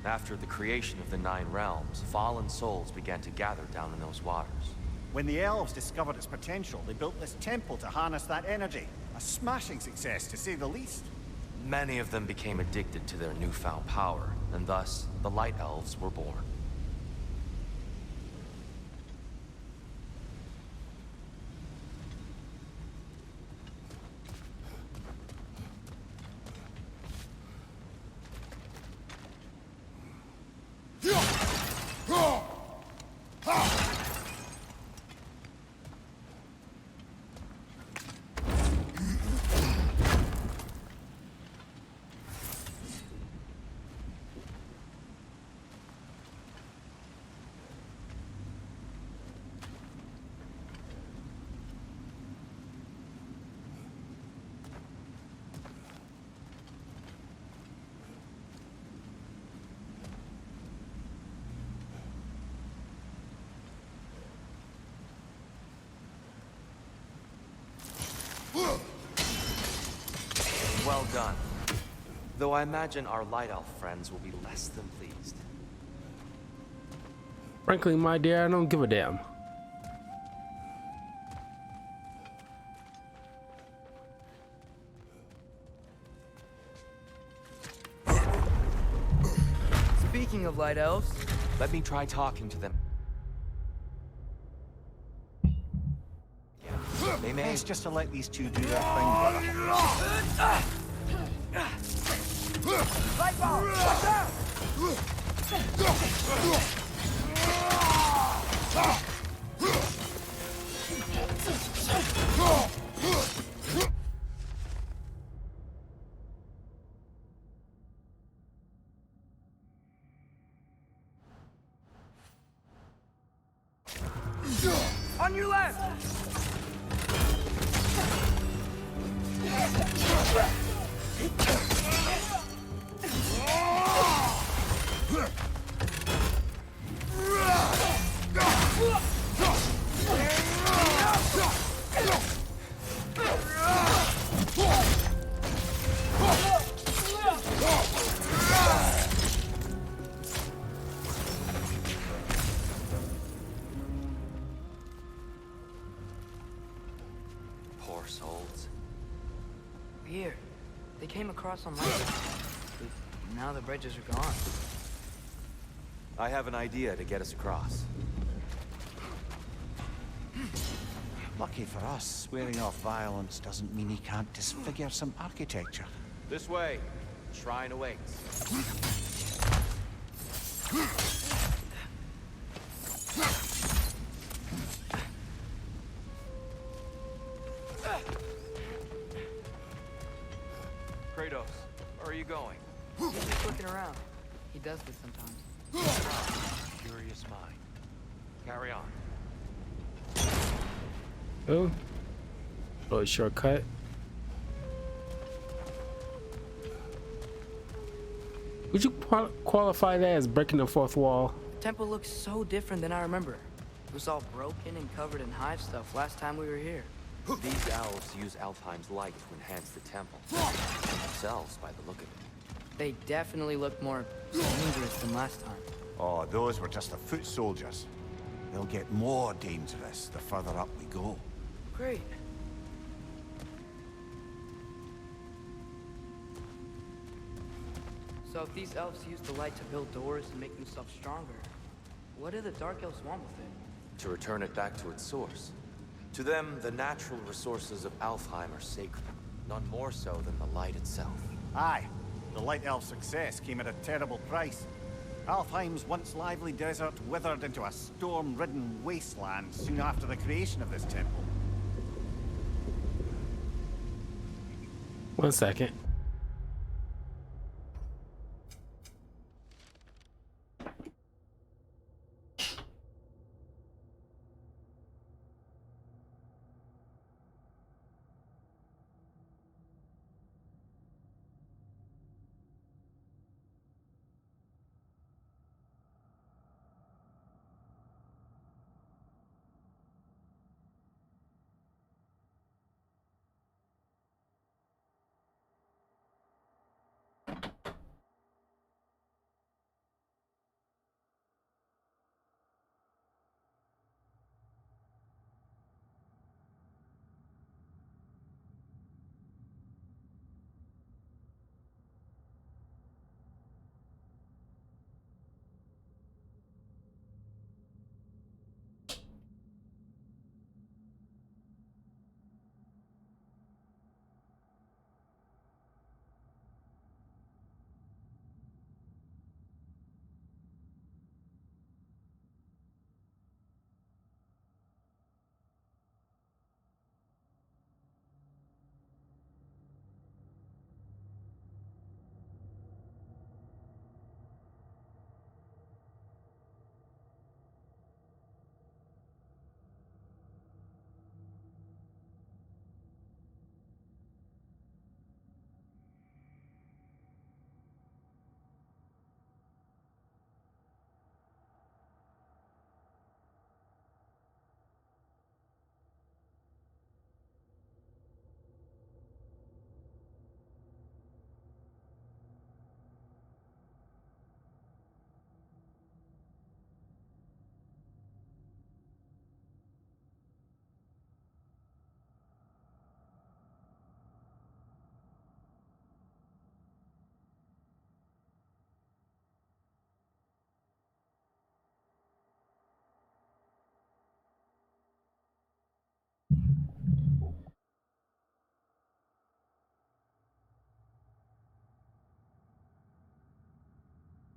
After the creation of the Nine Realms, fallen souls began to gather down in those waters. When the elves discovered its potential, they built this temple to harness that energy. A smashing success, to say the least. Many of them became addicted to their newfound power, and thus, the Light Elves were born. Well done. Though I imagine our Light Elf friends will be less than pleased. Frankly, my dear, I don't give a damn. Speaking of light elves, Let me try talking to them. Yeah, they may. Best just to let these two do their thing, brother. light ball, watch out! On your left! Poor souls. Here, they came across on light. Now the bridges are gone. I have an idea to get us across. Lucky for us, swearing off violence doesn't mean he can't disfigure some architecture. This way. Shrine awaits. Kratos, where are you going? He's just looking around. He does this sometimes. Curious mind. Carry on. Oh, little shortcut. Would you qualify that as breaking the fourth wall? The temple looks so different than I remember. It was all broken and covered in hive stuff last time we were here. These elves use Alfheim's light to enhance the temple. And themselves, by the look of it. They definitely look more dangerous than last time. Oh, those were just the foot soldiers. They'll get more dangerous the further up we go. Great. So if these elves use the light to build doors and make themselves stronger, what do the Dark Elves want with it? To return it back to its source. To them, the natural resources of Alfheim are sacred. None more so than the light itself. Aye, the Light Elf success came at a terrible price. Alfheim's once lively desert withered into a storm-ridden wasteland soon after the creation of this temple. 1 second.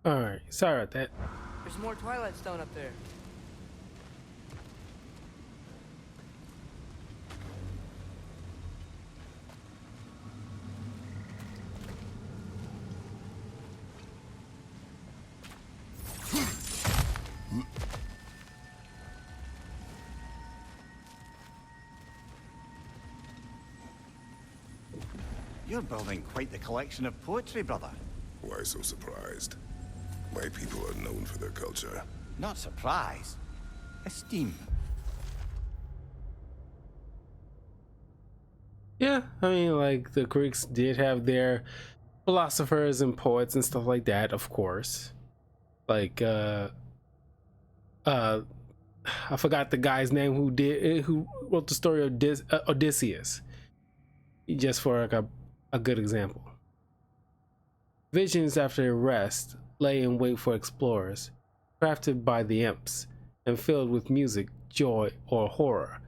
All right, sorry about that. There's more Twilight Stone up there. You're building quite the collection of poetry, brother. Why so surprised? My people are known for their culture. Not surprise. Esteem. Yeah, I mean, like the Greeks did have their philosophers and poets and stuff like that, of course. Like, I forgot the guy's name who wrote the story of Odysseus. Just for like a good example. Visions after their rest lay in wait for explorers, crafted by the imps, and filled with music, joy, or horror.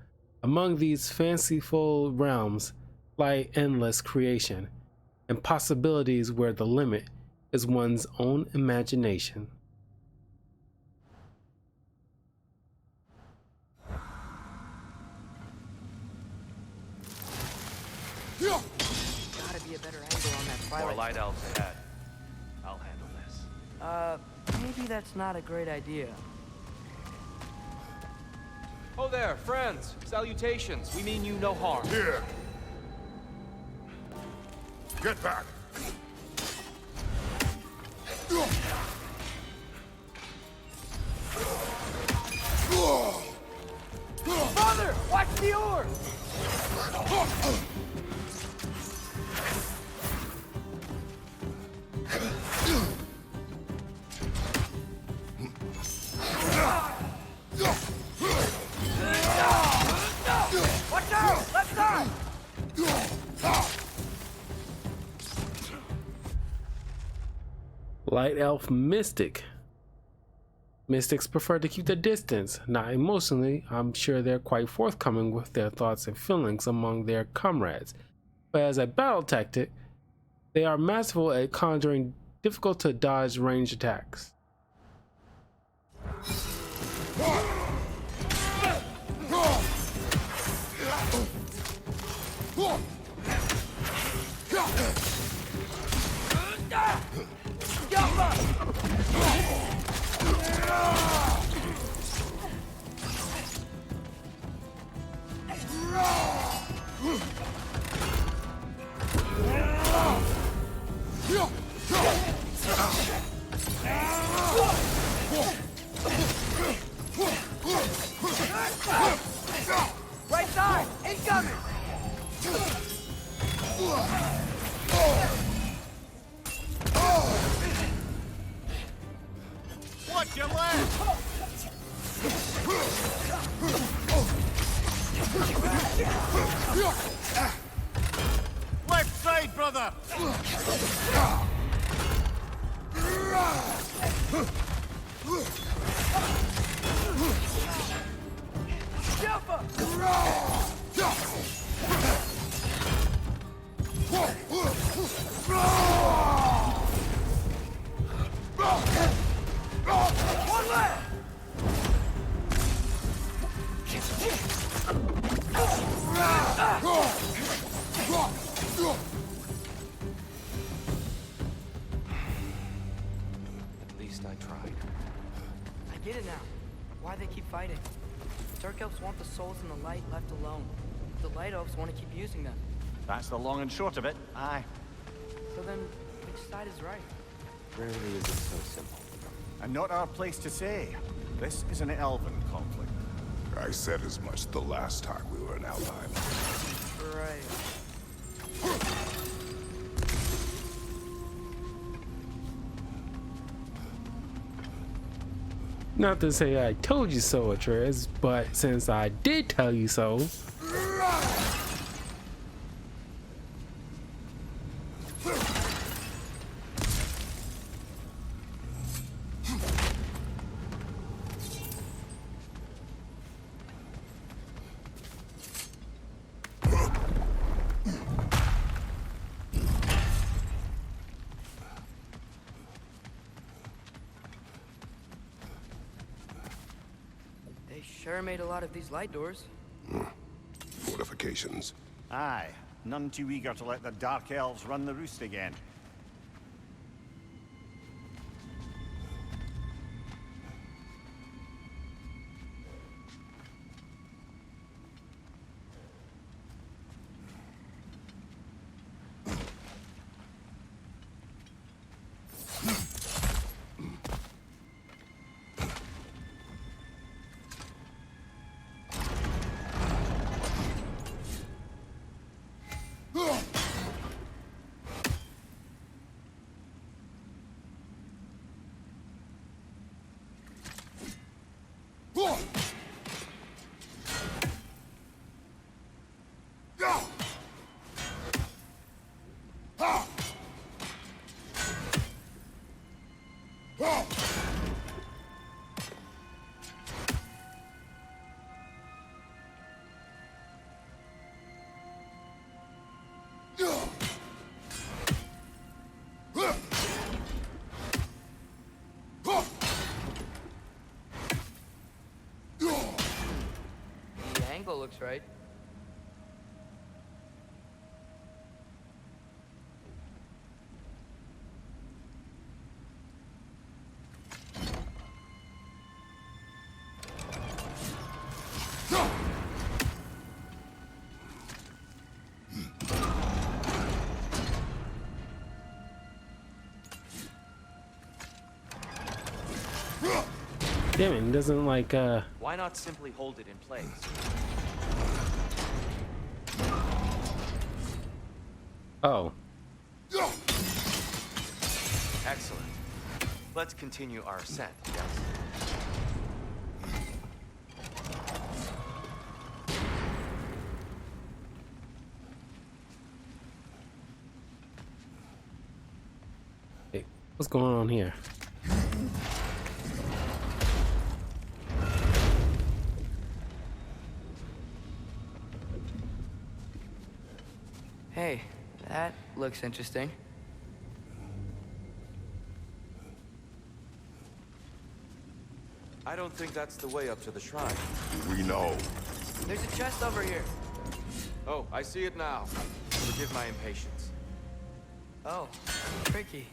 Among these fanciful realms lie endless creation, and possibilities where the limit is one's own imagination. Gotta be a better angle on that More Twilight light elves ahead. I'll handle this. Maybe that's not a great idea. Oh there, friends. Salutations. We mean you no harm. Here! Get back! Father, watch the orb! Watch out! Left side! Light elf mystic. Mystics prefer to keep their distance. Not emotionally, I'm sure they're quite forthcoming with their thoughts and feelings among their comrades. But as a battle tactic, they are masterful at conjuring difficult to dodge ranged attacks. Right side! Incoming! Watch your left! Left side, brother! One left! At least I tried. I get it now. Why they keep fighting. Dark elves want the souls in the light left alone. The light elves want to keep using them. That's the long and short of it. Aye. So then, which side is right? Rarely is it so simple. And not our place to say. This is an elven conflict. I said as much the last time we were in Alfheim. Right. Not to say I told you so, Atreus, but since I did tell you so, Shara made a lot of these light doors. Fortifications. Aye, none too eager to let the Dark Elves run the roost again. The angle looks right. Damn it, he doesn't like Why not simply hold it in place? oh. Excellent. Let's continue our ascent, yes? Hey, what's going on here? Hey, that looks interesting. I don't think that's the way up to the shrine. We know. There's a chest over here. Oh, I see it now. Forgive my impatience. Oh, tricky.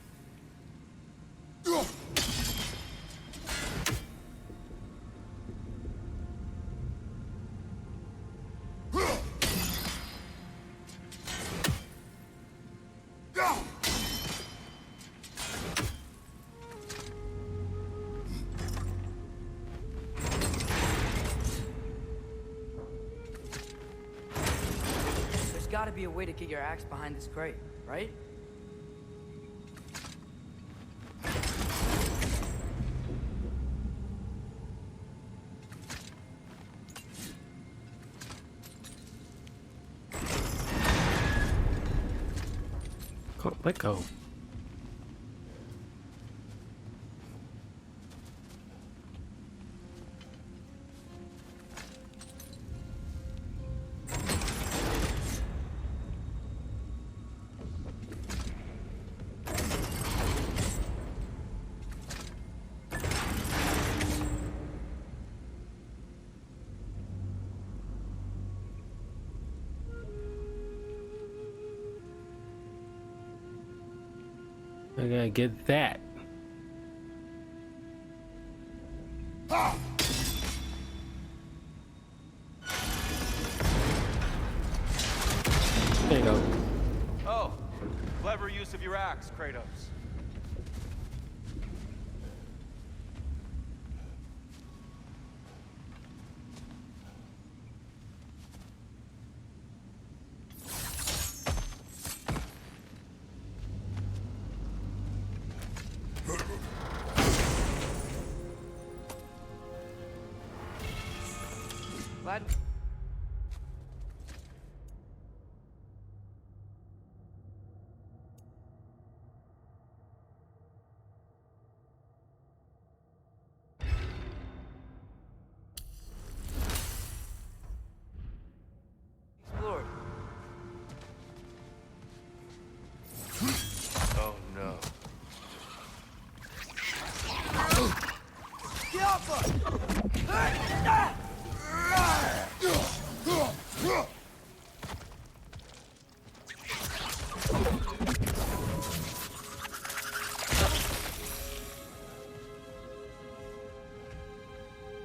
There's gotta be a way to get your axe behind this crate, right? Let go. I gotta get that. There you go. Oh, clever use of your axe, Kratos. Glad. Explored. Oh no. Get off us!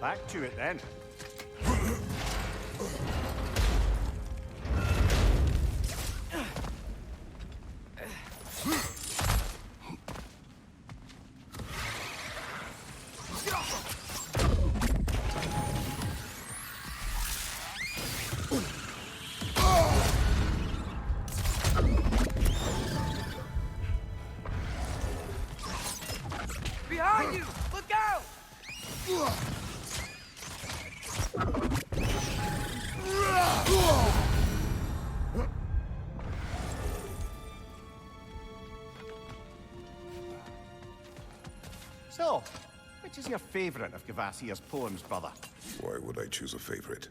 Back to it then. Behind you! Look out! So, which is your favorite of Gavasia's poems, brother? Why would I choose a favorite?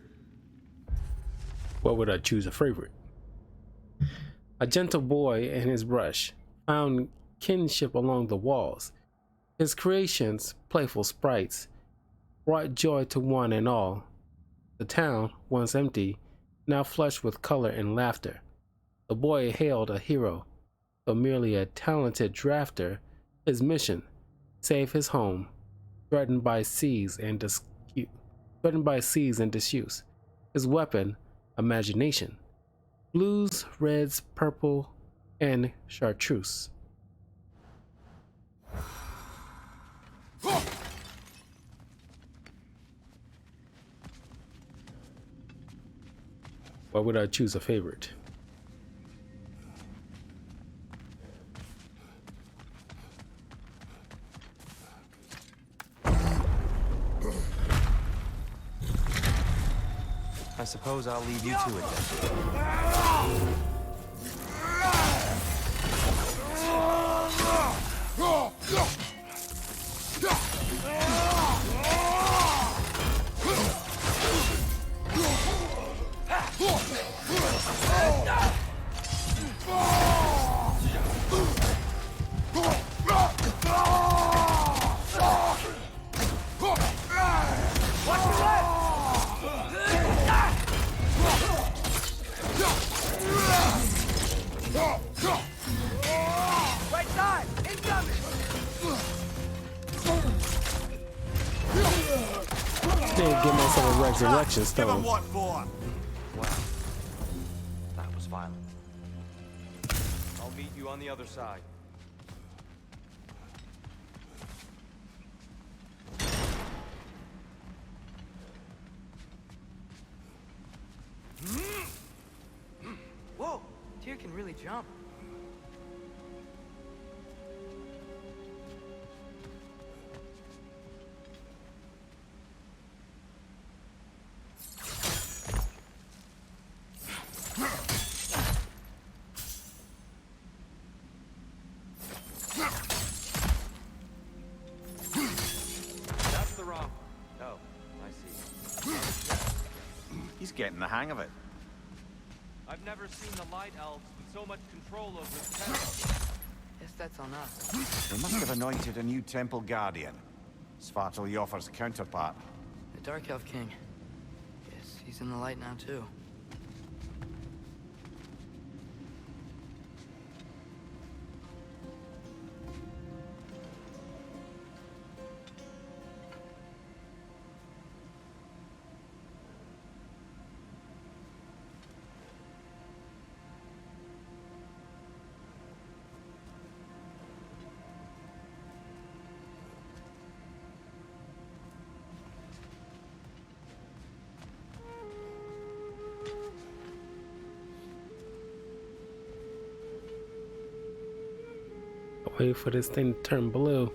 What would I choose a favorite? A gentle boy and his brush found kinship along the walls. His creations, playful sprites, brought joy to one and all. The town, once empty, now flushed with color and laughter. The boy hailed a hero, though merely a talented drafter. His mission, save his home, threatened by seas and disuse. His weapon, imagination. Blues, reds, purple, and chartreuse. Why would I choose a favorite? I suppose I'll leave you to it then. Right side! Incoming! Didn't get myself a resurrection Give him stone. what for? Wow. That was violent. I'll meet you on the other side. Whoa! Tyr can really jump. That's the wrong. Oh, I see. He's getting the hang of it. I've never seen the Light Elves with so much control over the temple. Guess that's on us. They must have anointed a new temple guardian. Svartal Joffer's counterpart. The Dark Elf King. Guess he's in the light now, too. Wait for this thing to turn blue.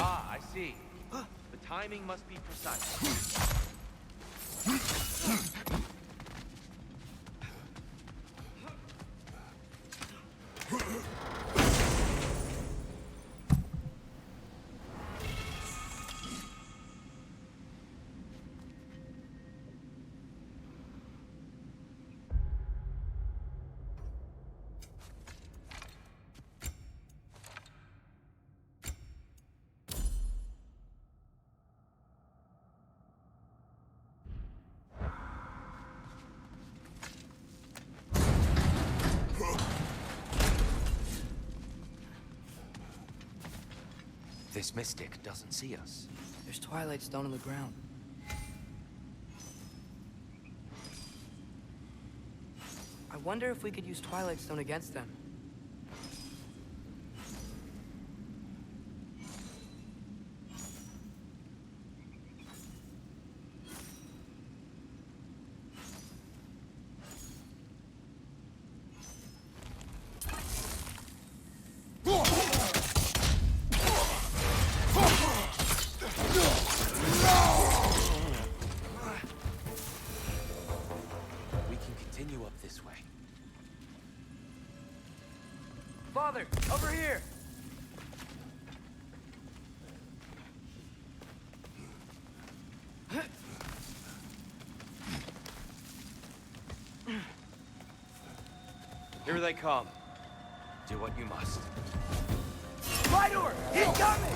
Ah, I see. The timing must be precise. this mystic doesn't see us? There's Twilight Stone on the ground. I wonder if we could use Twilight Stone against them. We can continue up this way. Father, over here! Here they come. Do what you must. Spider! He's coming!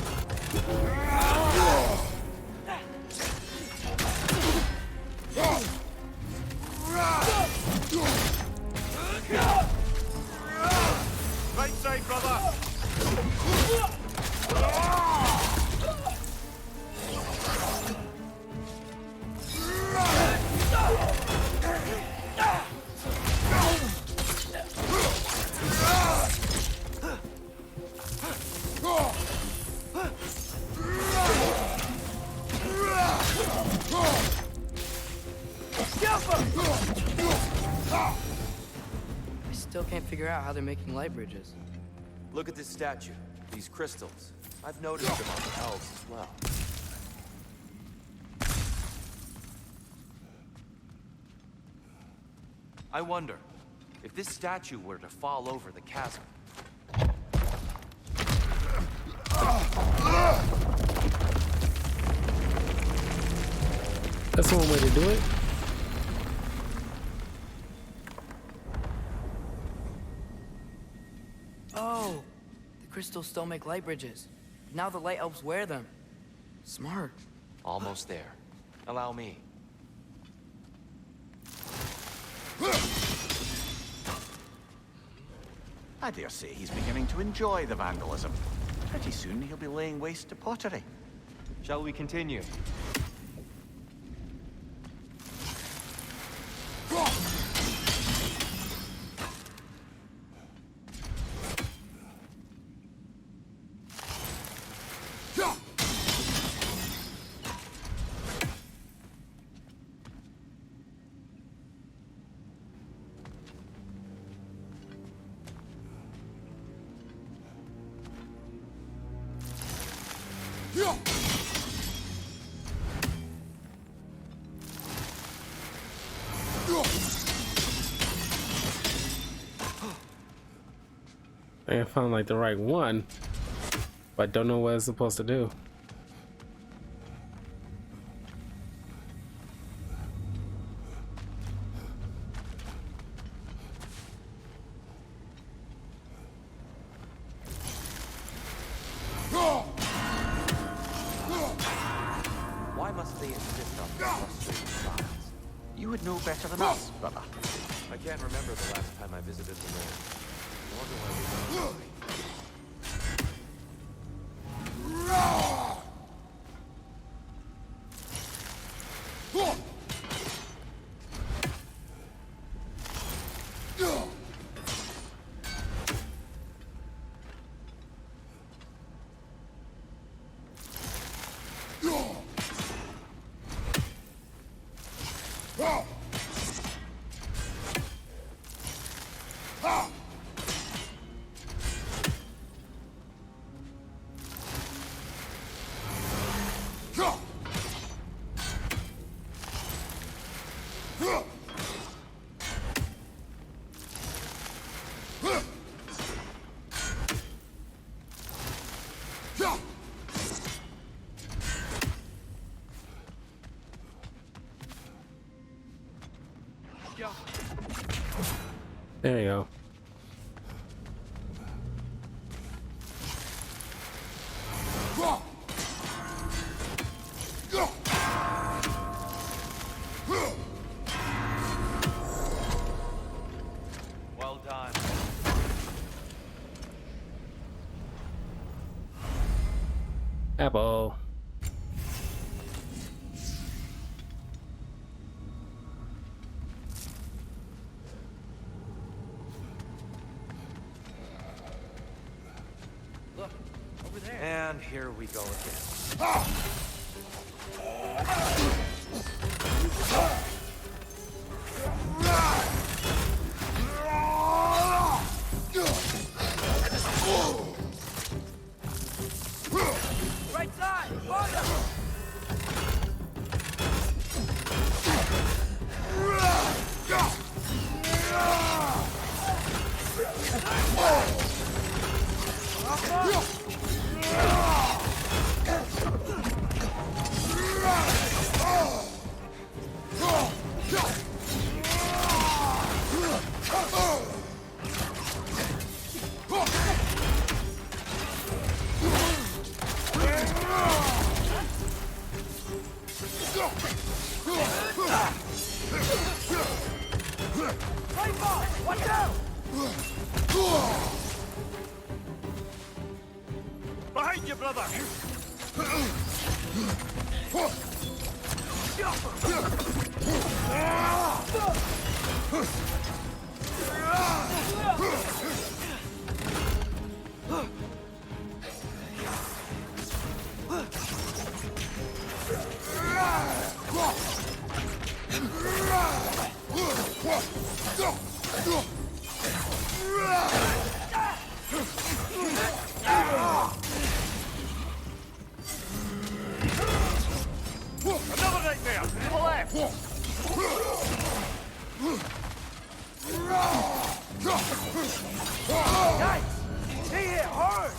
Right side, brother! I still can't figure out how they're making light bridges. Look at this statue. These crystals. I've noticed them on the elves as well. I wonder, if this statue were to fall over the chasm, That's one way to do it. Oh! The crystals still make light bridges. Now the light elves wear them. Smart. Almost there. Allow me. I dare say he's beginning to enjoy the vandalism. Pretty soon he'll be laying waste to pottery. shall we continue? I found like the right one, but don't know what it's supposed to do. Why must they insist on these frustrating trials? You would know better than us, brother. I can't remember the last time I visited the Lord. Nor do I remember. There you go. Well done. Apple. Look, over there. And here we go again. Right side! Fire! Right ball! Watch out! Behind you, brother! Another nightmare! To the left! Guys! Stay here! Hard!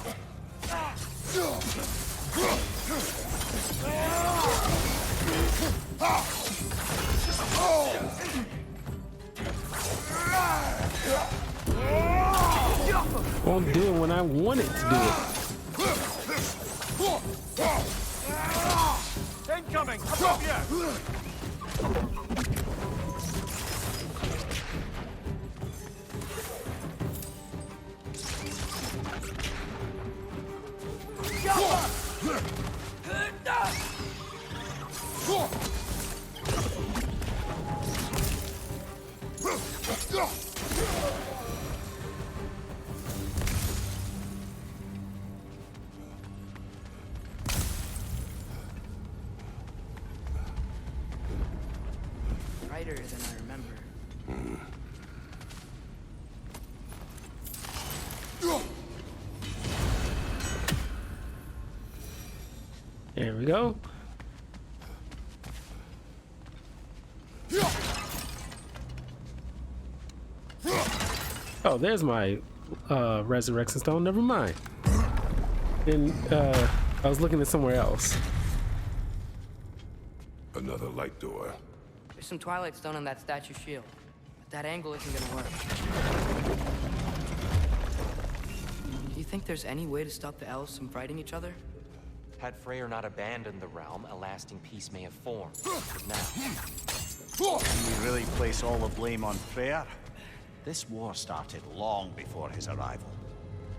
Won't do it when I want it to do it. Incoming! Above you! Brighter than I remember. There we go. Oh, there's my resurrection stone. Never mind. And I was looking at somewhere else. Another light door. There's some Twilight Stone on that statue shield. But that angle isn't gonna work. Do you think there's any way to stop the elves from fighting each other? Had Freyr not abandoned the realm, a lasting peace may have formed. But now, Can we really place all the blame on Freyr? This war started long before his arrival.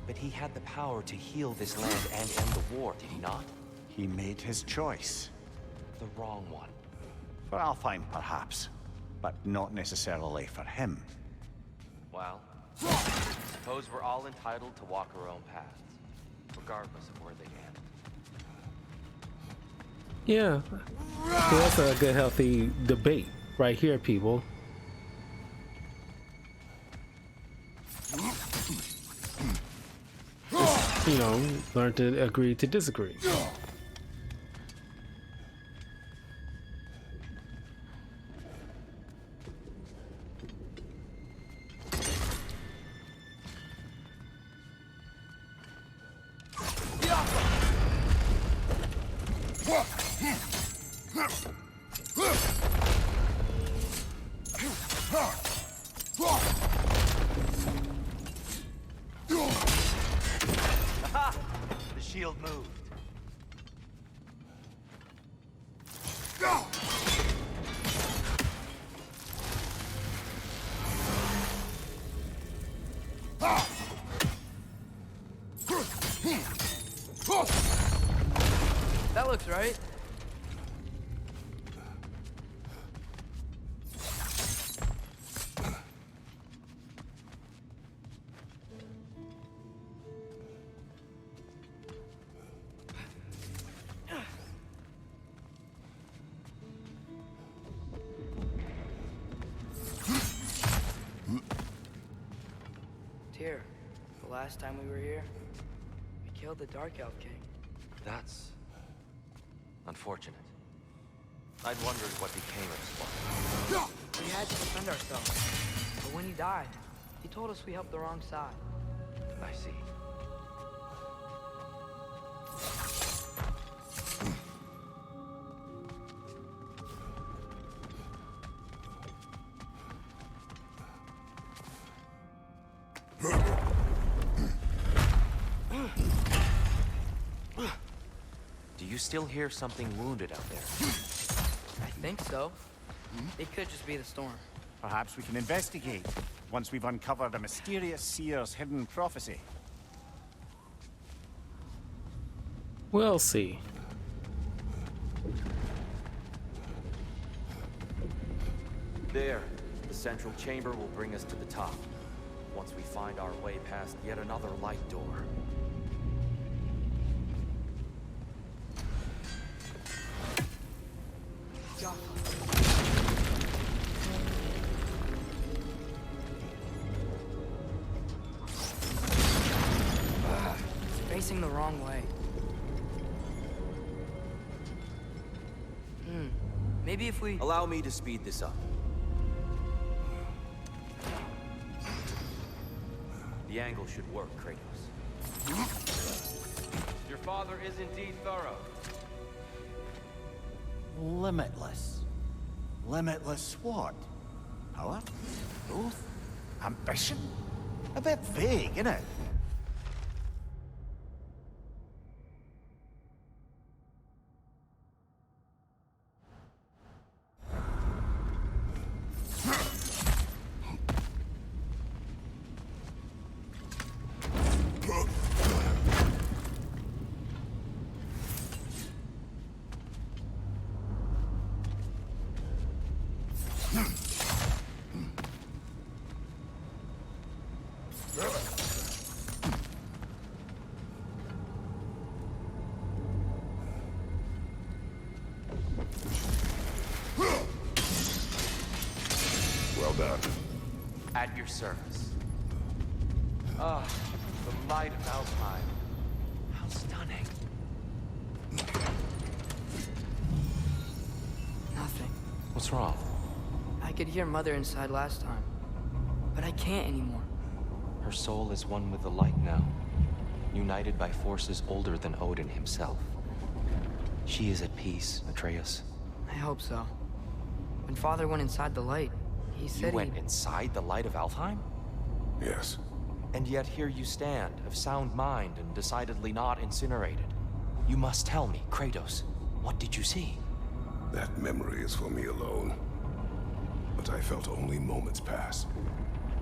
but he had the power to heal this land and end the war, did he not? He made his choice. The wrong one. For Alfheim, perhaps. But not necessarily for him. Well, suppose we're all entitled to walk our own paths, regardless of where they end. Yeah, that's a good, healthy debate right here, people. Just, you know, learn to agree to disagree. The shield moved. looks, right? Tyr, the last time we were here, we killed the Dark Elf King. That's unfortunate. I'd wondered what became of Spark. We had to defend ourselves. But when he died, he told us we helped the wrong side. I see. Do you still hear something wounded out there? I think so. It could just be the storm. Perhaps we can investigate once we've uncovered a mysterious seer's hidden prophecy. We'll see. There. The central chamber will bring us to the top. Once we find our way past yet another light door. Facing the wrong way. Maybe if we... Allow me to speed this up. The angle should work, Kratos. Your father is indeed thorough. Limitless. Limitless what? Power? Growth? Ambition? A bit vague, isn't it? Well done. At your service. Ah, the light of Alfheim. How stunning. Nothing. What's wrong? I could hear Mother inside last time. But I can't anymore. Her soul is one with the light now, united by forces older than Odin himself. She is at peace, Atreus. I hope so. When Father went inside the light, he You said went inside the light of Alfheim? Yes. And yet here you stand, of sound mind and decidedly not incinerated. You must tell me, Kratos, what did you see? That memory is for me alone. But I felt only moments pass.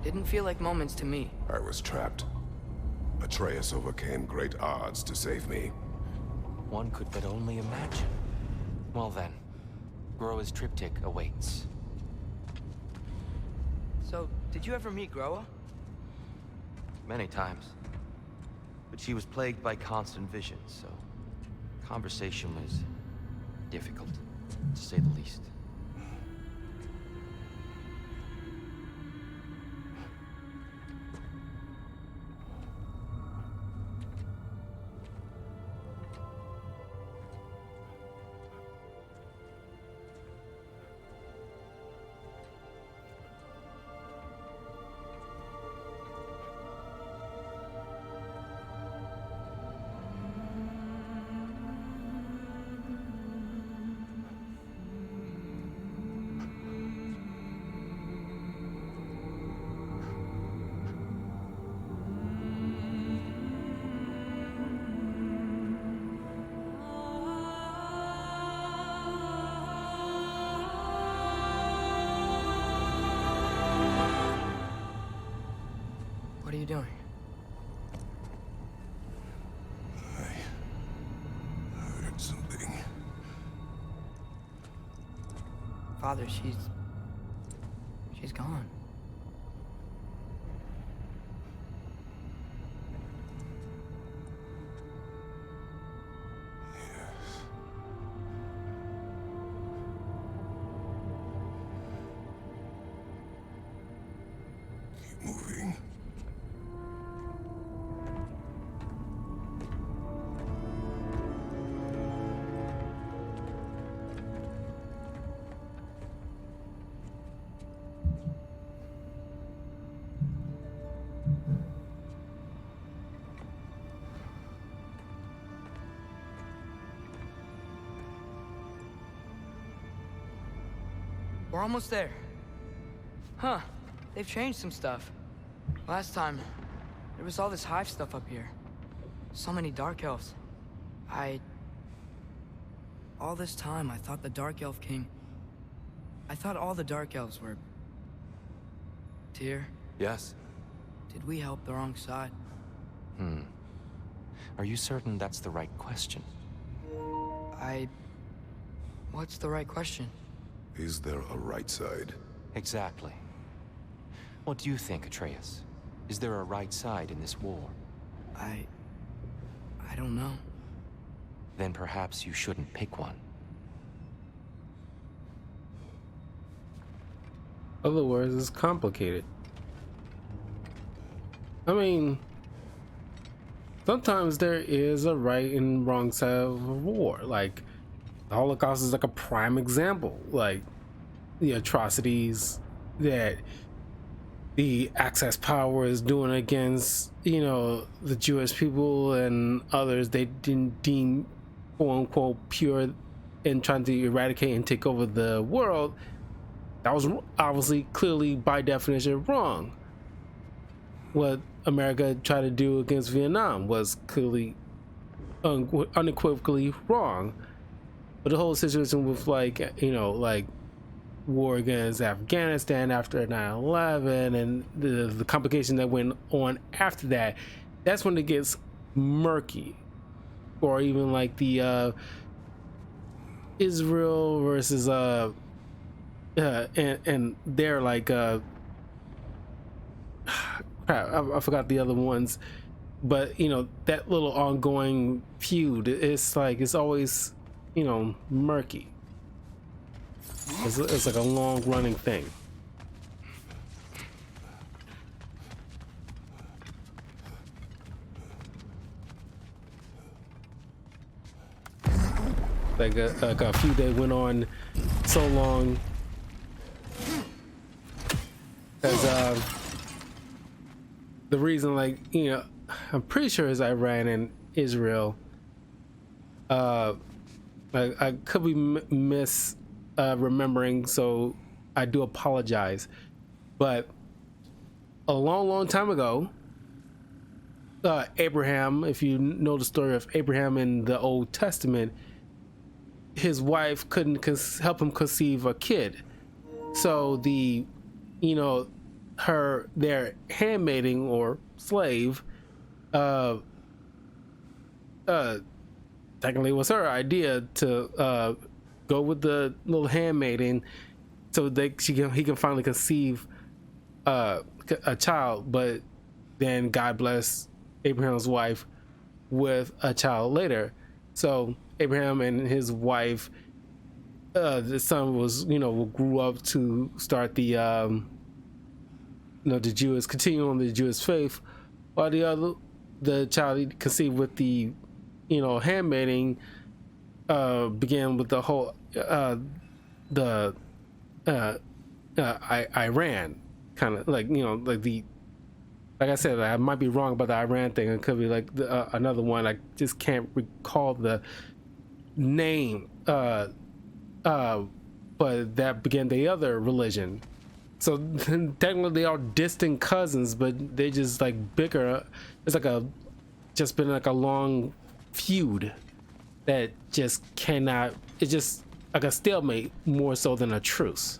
Didn't feel like moments to me. I was trapped. Atreus overcame great odds to save me. One could but only imagine. Well then, Groa's triptych awaits. So, did you ever meet Groa? Many times. But she was plagued by constant visions, so conversation was difficult, to say the least. What are you doing? I heard something. Father, she's gone. Moving. We're almost there. Huh. They've changed some stuff. Last time, there was all this hive stuff up here. So many Dark Elves. All this time, I thought the Dark Elf King... I thought all the Dark Elves were... Tyr, Yes? did we help the wrong side? Are you certain that's the right question? What's the right question? Is there a right side? Exactly. What do you think, Atreus? Is there a right side in this war? I don't know. Then perhaps you shouldn't pick one. Other words, it's complicated. I mean, sometimes there is a right and wrong side of a war. Like, the Holocaust is like a prime example. Like, the atrocities that the Axis power is doing against, you know, the Jewish people and others they didn't deem quote unquote pure, and trying to eradicate and take over the world. That was obviously clearly by definition wrong. What America tried to do against Vietnam was clearly unequivocally wrong. But the whole situation with, like, you know, like war against Afghanistan after 9/11 and the complication that went on after that, that's when it gets murky. Or even like the Israel versus and they're like crap, I forgot the other ones, but you know, that little ongoing feud, it's like it's always, you know, murky. It's like a long running thing. Like a feud that went on so long as the reason, like, you know, I'm pretty sure it's Iran and Israel. I could be remembering, so I do apologize. But a long time ago, Abraham, if you know the story of Abraham in the Old Testament, his wife couldn't help him conceive a kid. So you know, their handmaiding or slave, technically it was her idea to go with the little handmaiden so he can finally conceive a child. But then God blessed Abraham's wife with a child later. So Abraham and his wife, the son was, you know, grew up to start the you know, continue on the Jewish faith, while the child he conceived with the, you know, handmaiding began with the whole Iran kind of, like, you know, like I said, I might be wrong about the Iran thing. It could be like another one. I just can't recall the name. But that began the other religion. So technically they are distant cousins, but they just like bicker. It's like just been like a long feud that just cannot. It's just like a stalemate more so than a truce.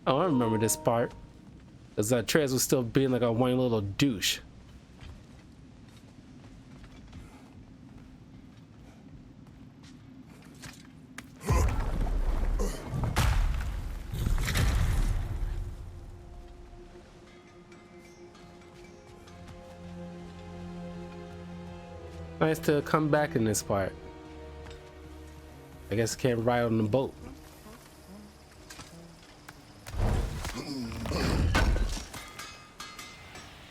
Oh, I remember this part. Because Atreus was still being like a whiny little douche. Nice to come back in this part. I guess I can't ride on the boat.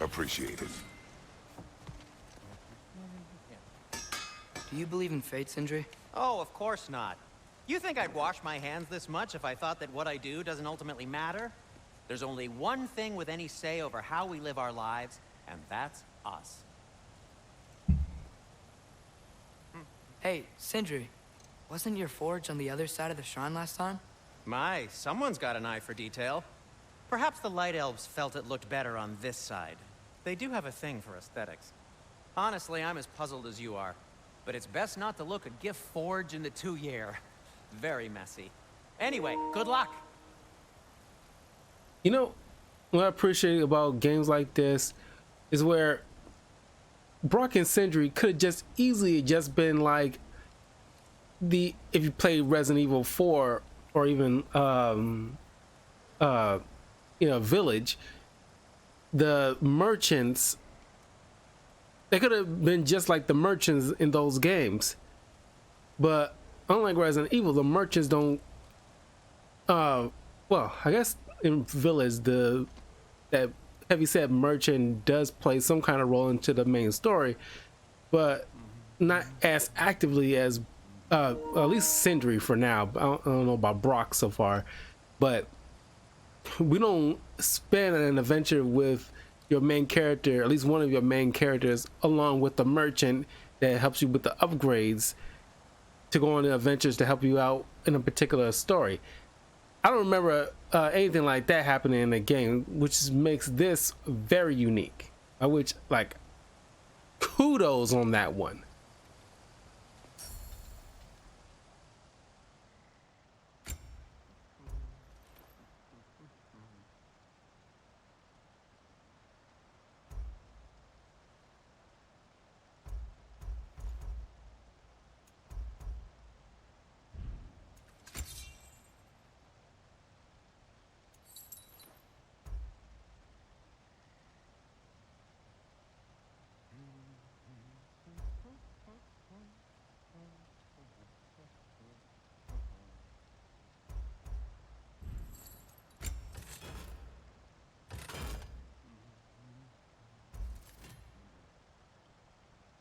Appreciate it. Do you believe in fate, Sindri? Oh, of course not. You think I'd wash my hands this much if I thought that what I do doesn't ultimately matter? There's only one thing with any say over how we live our lives, and that's us. Hey, Sindri, wasn't your forge on the other side of the shrine last time? My, someone's got an eye for detail. Perhaps the Light Elves felt it looked better on this side. They do have a thing for aesthetics. Honestly, I'm as puzzled as you are. But it's best not to look a gift forge in the 2-year. Very messy. Anyway, good luck! You know, what I appreciate about games like this is where Brock and Sindri could have just easily just been like if you played Resident Evil 4 or even Village, the merchants, they could have been just like the merchants in those games. But unlike Resident Evil, the merchants don't well, I guess in Village that heavyset merchant does play some kind of role into the main story, but not as actively as at least Sindri for now. I don't know about Brock so far, but we don't spend an adventure with your main character, at least one of your main characters, along with the merchant that helps you with the upgrades to go on the adventures to help you out in a particular story. I don't remember anything like that happening in the game, which makes this very unique. Which, like, kudos on that one.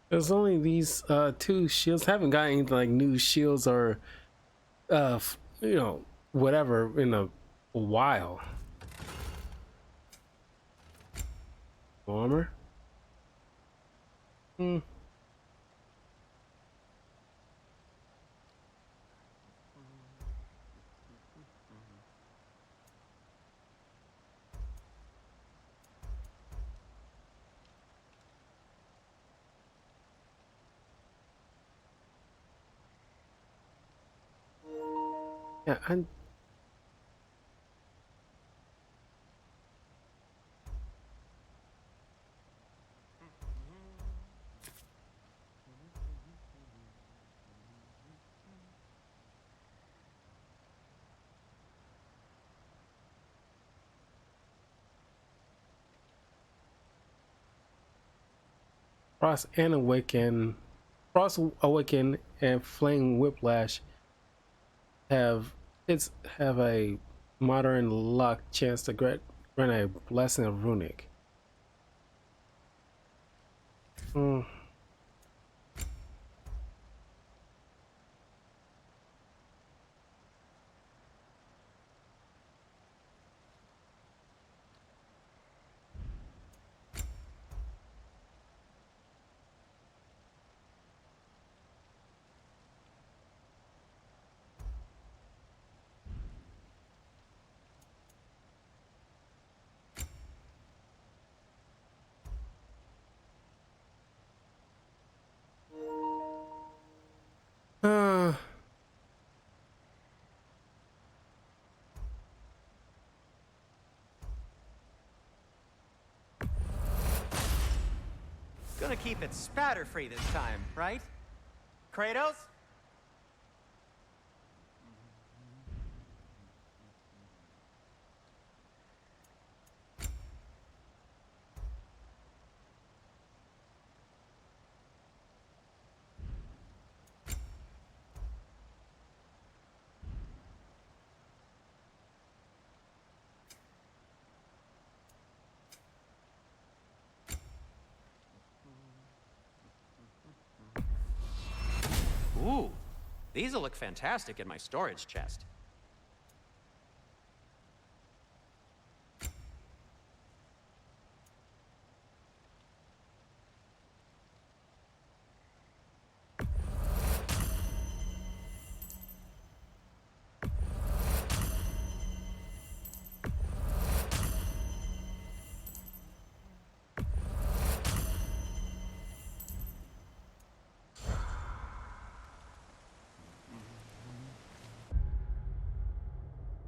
There's only these two shields. Haven't got any like new shields or whatever in a while. Armor. Yeah, I'm Frost Awaken and Flame Whiplash have a modern luck chance to grant a blessing of runic. Gonna keep it spatter-free this time, right? Kratos? These'll look fantastic in my storage chest.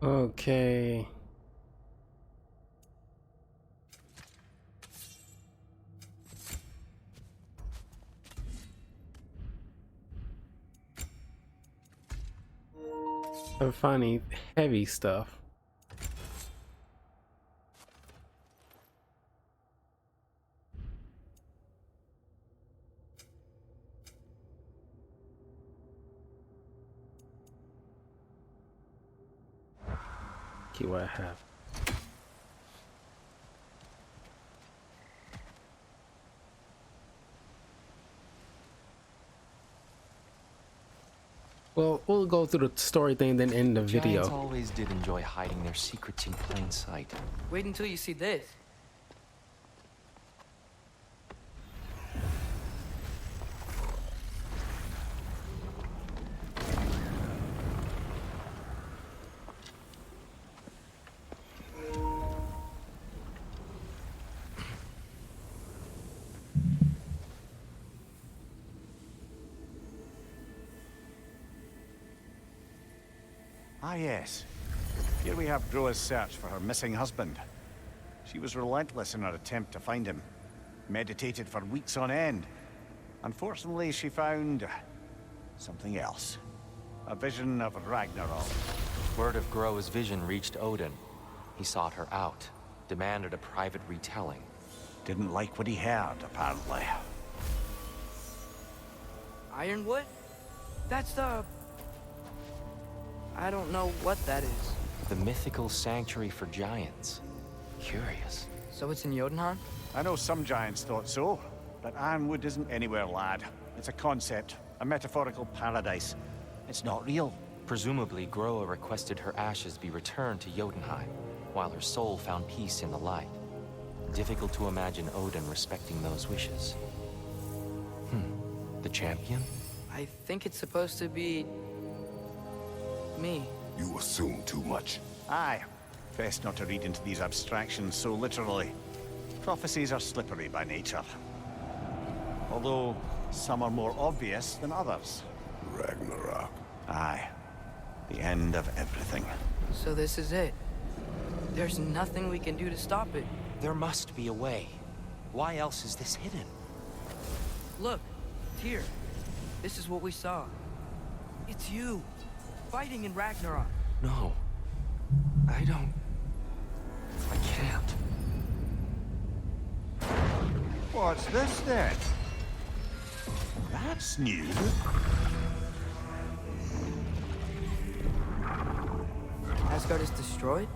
Okay. I'm finding heavy stuff. Okay, what I have. Well, we'll go through the story thing, then end the Giants video. always did enjoy hiding their secrets in plain sight. Wait until you see this. Ah, yes. Here we have Groa's search for her missing husband. She was relentless in her attempt to find him. Meditated for weeks on end. Unfortunately, she found something else. A vision of Ragnarok. Word of Groa's vision reached Odin. He sought her out, demanded a private retelling. Didn't like what he heard, apparently. Ironwood? That's the... I don't know what that is. The mythical sanctuary for giants. Curious. So it's in Jotunheim? I know some giants thought so, but Ironwood isn't anywhere, lad. It's a concept, a metaphorical paradise. It's not real. Presumably, Groa requested her ashes be returned to Jotunheim, while her soul found peace in the light. Difficult to imagine Odin respecting those wishes. The champion? I think it's supposed to be... me. You assume too much. Aye. Best not to read into these abstractions so literally. Prophecies are slippery by nature. Although, some are more obvious than others. Ragnarok. Aye. The end of everything. So this is it. There's nothing we can do to stop it. There must be a way. Why else is this hidden? Look, here. This is what we saw. It's you, fighting in Ragnarok. No. I don't... I can't. What's this then? That's new. Asgard is destroyed?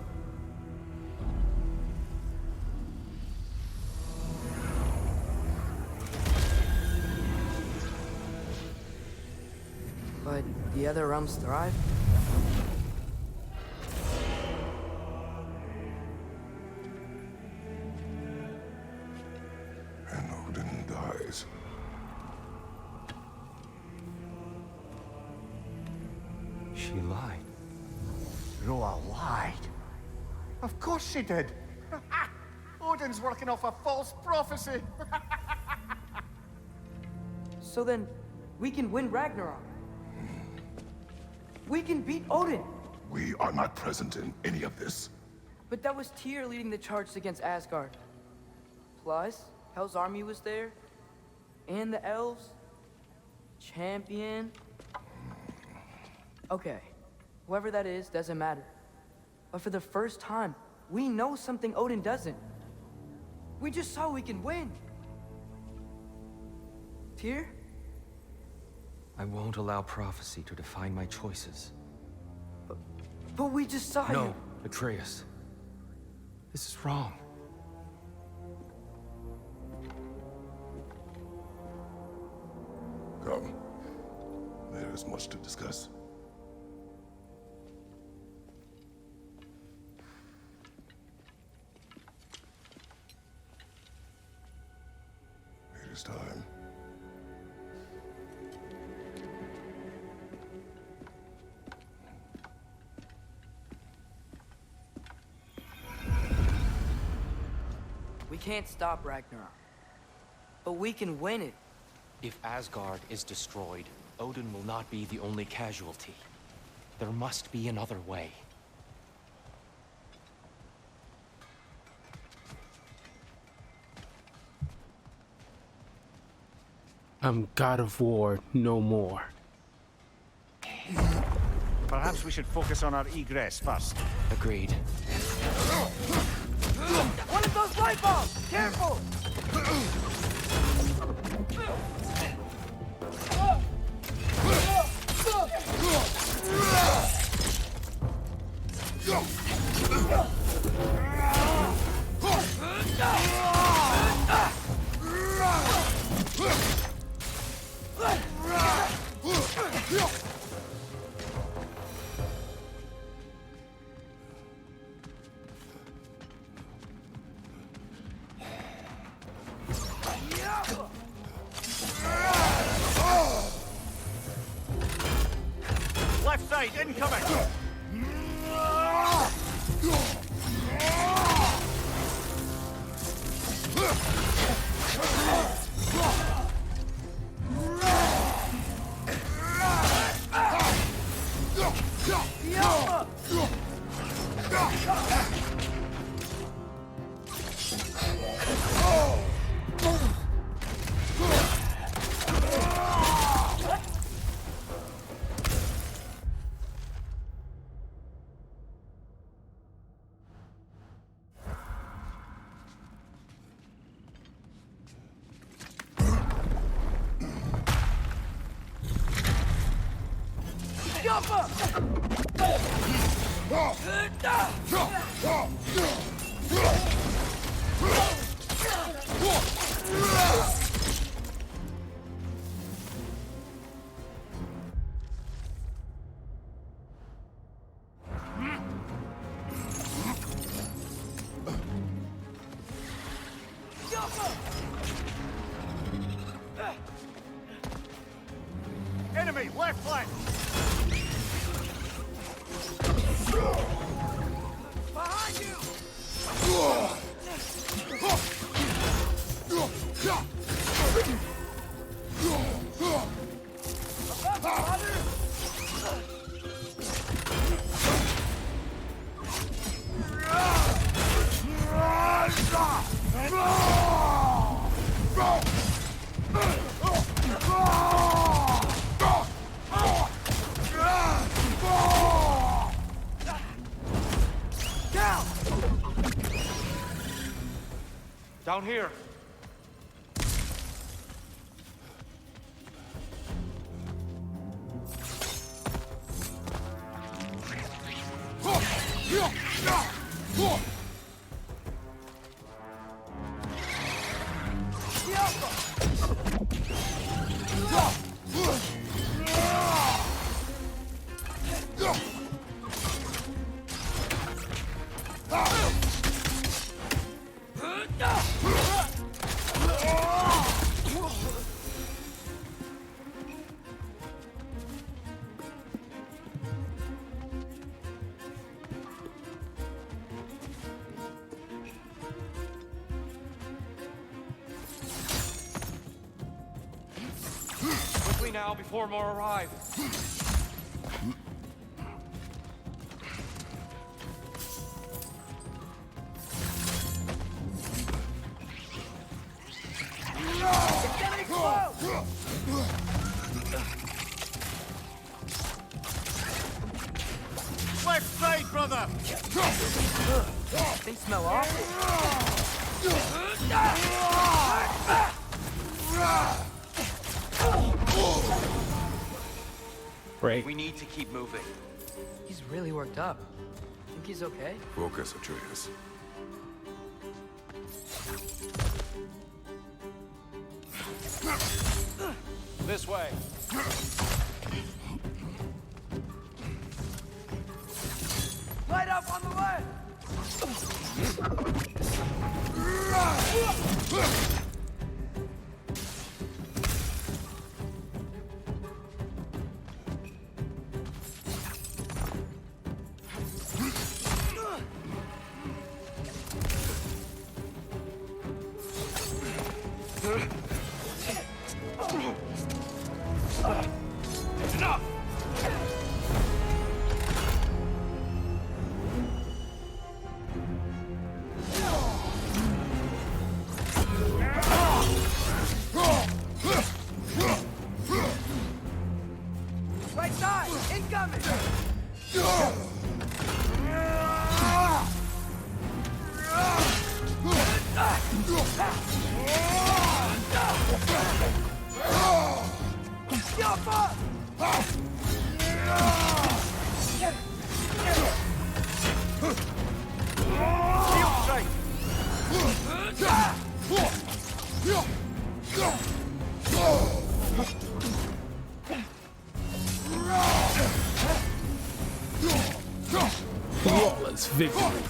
But the other realms thrive? And Odin dies. She lied. Groa lied. Of course she did. Odin's working off a false prophecy. So then, we can win Ragnarok. We can beat Odin. We are not present in any of this. But that was Tyr leading the charge against Asgard. Plus, Hell's army was there. And the elves. Champion. Okay. Whoever that is, doesn't matter. But for the first time, we know something Odin doesn't. We just saw we can win. Tyr? I won't allow prophecy to define my choices. But we just saw you. No, Atreus. This is wrong. Come. There There's much to discuss. It is time. We can't stop Ragnarok, but we can win it. If Asgard is destroyed, Odin will not be the only casualty. There must be another way. I'm God of War no more. Perhaps we should focus on our egress first. Agreed. One of those light bulbs! Careful! Left side, incoming! Enemy, left flank! Behind you! Down here. Quickly now, before more arrive. Left side, brother! They smell awful. Right. We need to keep moving. He's really worked up. Think he's okay? Focus, Atreus. This way. Right side! Incoming! Flawless victory.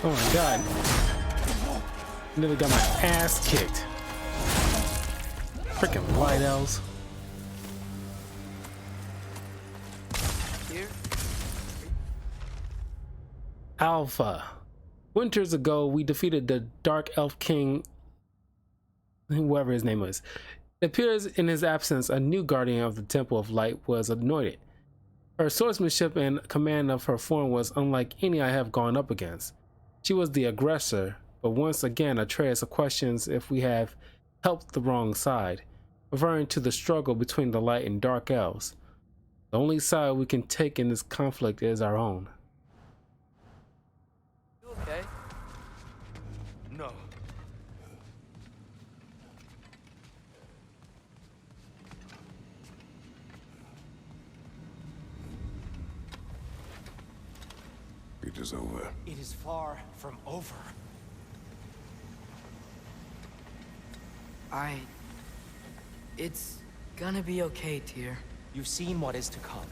Oh my god. Nearly got my ass kicked. Freaking light elves. Here? Alpha. Winters ago, we defeated the Dark Elf King, whoever his name was. It appears in his absence, a new guardian of the Temple of Light was anointed. Her swordsmanship and command of her form was unlike any I have gone up against. She was the aggressor, but once again Atreus questions if we have helped the wrong side, referring to the struggle between the light and dark elves. The only side we can take in this conflict is our own. You okay? No. It is over. It is far from over. It's gonna be okay, Tyr. You've seen what is to come.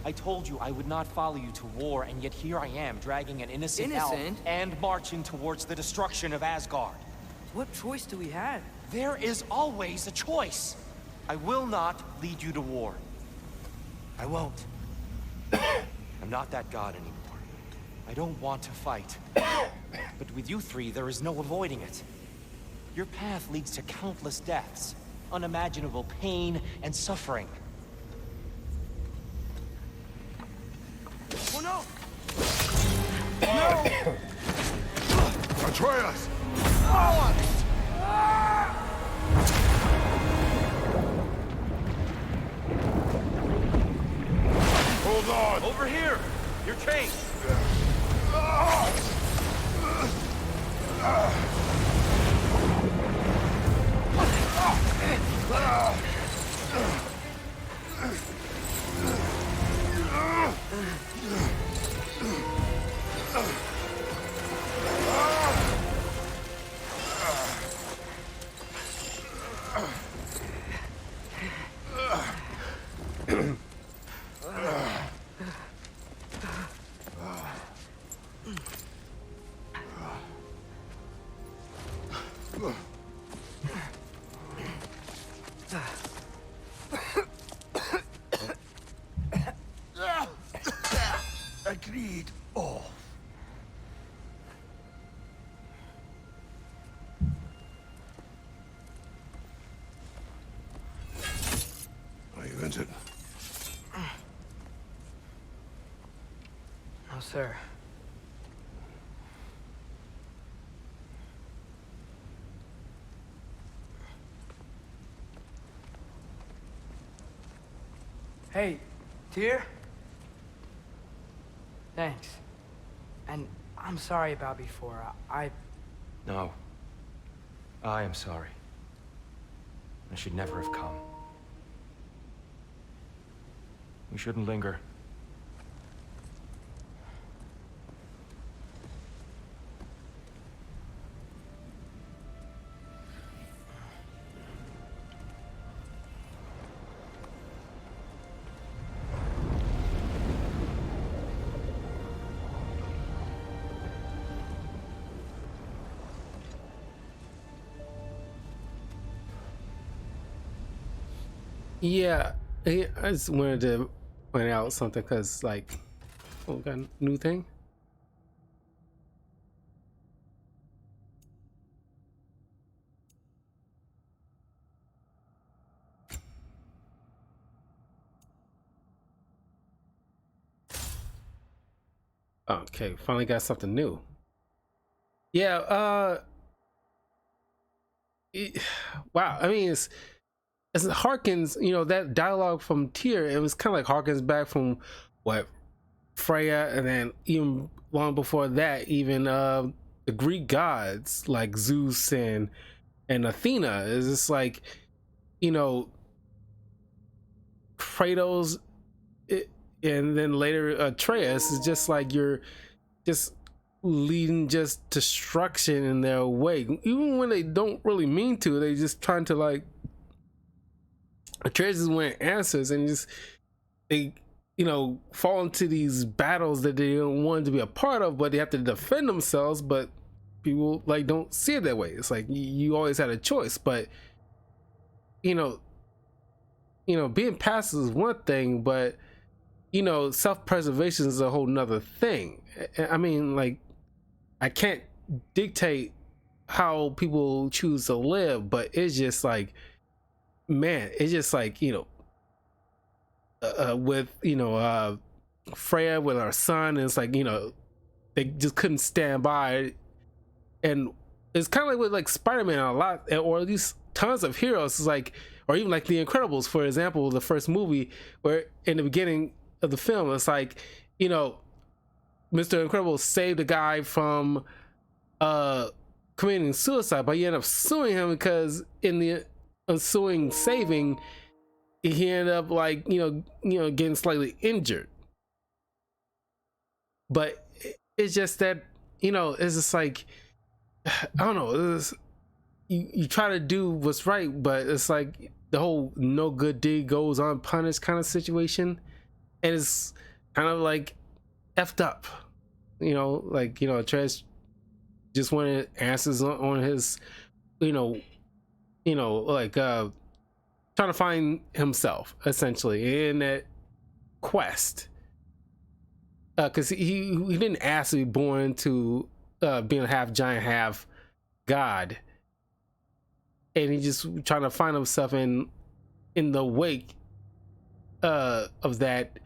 I told you I would not follow you to war, and yet here I am, dragging an innocent elf Innocent? and marching towards the destruction of Asgard. What choice do we have? There is always a choice. I will not lead you to war. I won't. I'm not that god anymore. I don't want to fight. But with you three, there is no avoiding it. Your path leads to countless deaths, unimaginable pain and suffering. Oh no! Atreus! Hold on! Over here! Your chain! Agreed. Oh. Are you injured? No, sir. Hey, Tyr? Thanks. And I'm sorry about before. No. I am sorry. I should never have come. We shouldn't linger. Yeah, I just wanted to point out something because, like, oh, got a new thing. Okay, finally got something new. Yeah, wow. I mean, it's harkens, you know, that dialogue from Tyr. It was kind of like harkens back from what Freya, and then even long before that, even the Greek gods like Zeus and Athena. Is just like, you know, Kratos, and then later Atreus is just like you're just leading just destruction in their wake, even when they don't really mean to. They just trying to, like, Atreus is wanting answers, and just they, you know, fall into these battles that they don't want to be a part of, but they have to defend themselves. But people, like, don't see it that way. It's like you always had a choice, but you know, being passive is one thing, but you know, self-preservation is a whole nother thing. I mean, like, I can't dictate how people choose to live, but it's just like, man, it's just like, you know, with, you know, Freya with our son, it's like, you know, they just couldn't stand by. And it's kind of like with, like, Spider-Man, a lot, or at least tons of heroes. It's like, or even like The Incredibles, for example, the first movie, where in the beginning of the film, it's like, you know, Mr. Incredible saved a guy from committing suicide, but you end up suing him because in the ensuing saving, he ended up, like, you know, getting slightly injured. But it's just that, you know, it's just like, I don't know, you try to do what's right, but it's like the whole no good deed goes unpunished kind of situation, and it's kind of like effed up, you know, like, you know, Trash just wanted answers on his, you know, like trying to find himself essentially in that quest, because he didn't ask to be born to being a half giant, half god, and he just trying to find himself in the wake of that.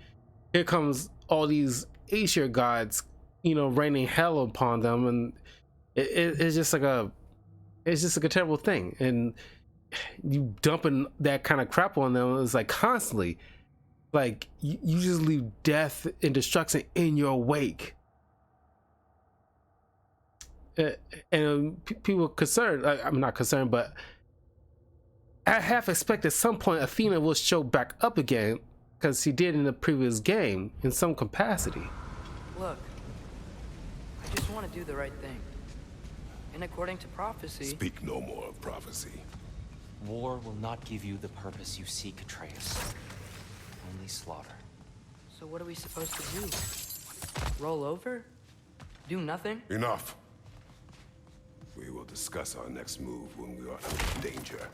Here comes all these Aesir gods, you know, raining hell upon them, and it's just like a terrible thing. And you dumping that kind of crap on them is like constantly, like, you just leave death and destruction in your wake. And people are concerned, I'm not concerned, but I half expect at some point Athena will show back up again, because she did in the previous game in some capacity. Look, I just want to do the right thing. And according to prophecy... Speak no more of prophecy. War will not give you the purpose you seek, Atreus. Only slaughter. So what are we supposed to do? Roll over? Do nothing? Enough. We will discuss our next move when we are out of danger.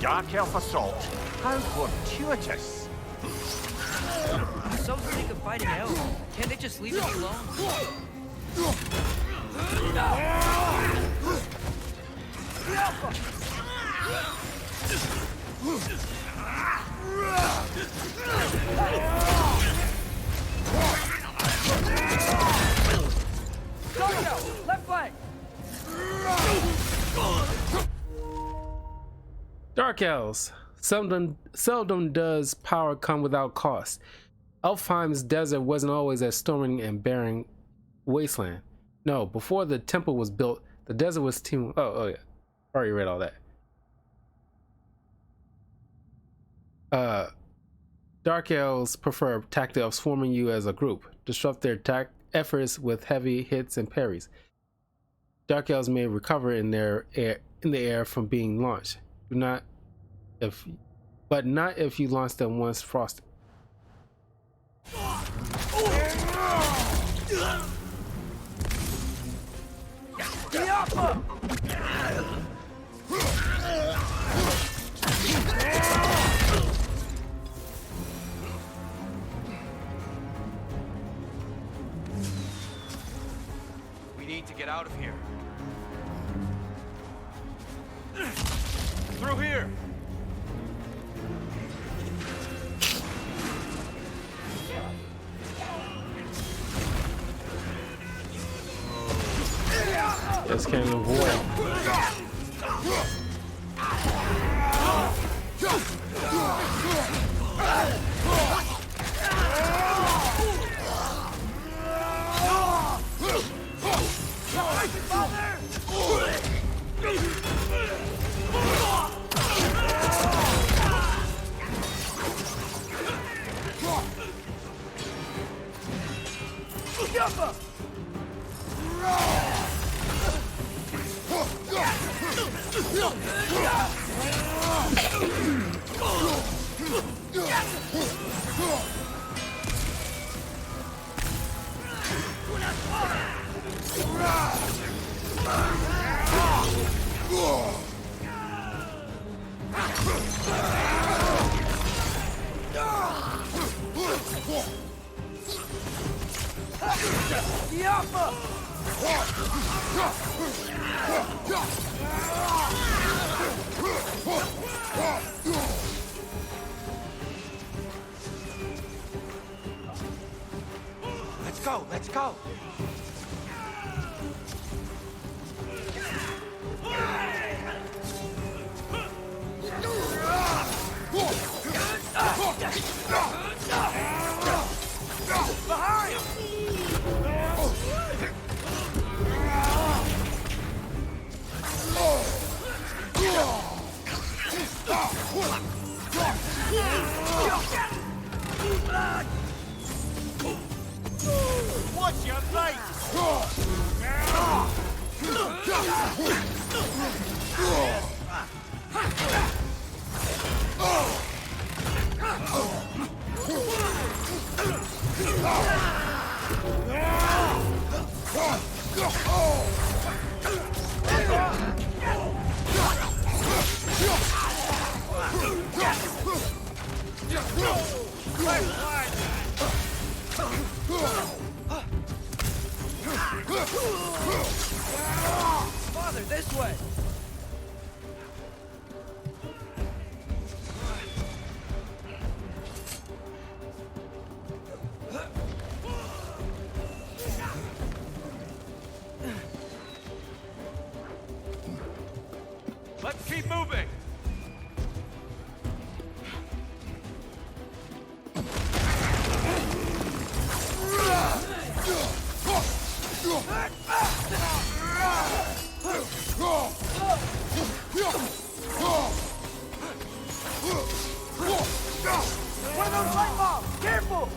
Dark Elf assault. How fortuitous. I'm so sick of fighting elves. Can't they just leave us alone? Left flank! Dark Elves. Seldom does power come without cost. Alfheim's desert wasn't always a storming and barren wasteland. No, before the temple was built, the desert was teeming. Oh yeah, already read all that. Dark Elves prefer attack elves swarming you as a group. Disrupt their attack efforts with heavy hits and parries. Dark Elves may recover in the air from being launched. But not if you launch them once frosted. We need to get out of here. Through here! Just can't avoid. Let's go! What's your right? Father, this way! Let's keep moving! One of those light bulbs! Careful!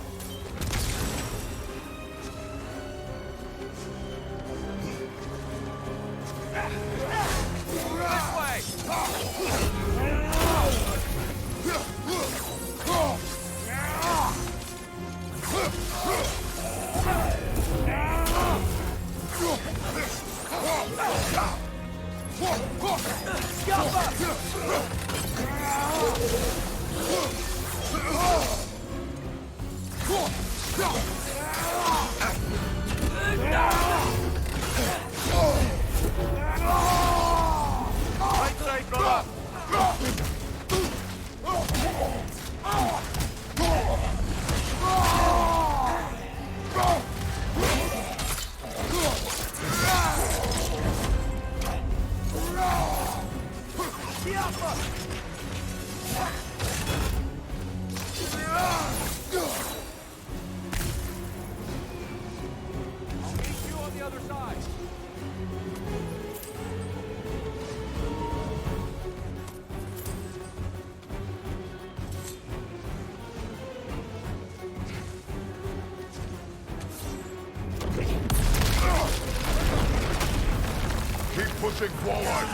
Right side, brother! Keep pushing forward!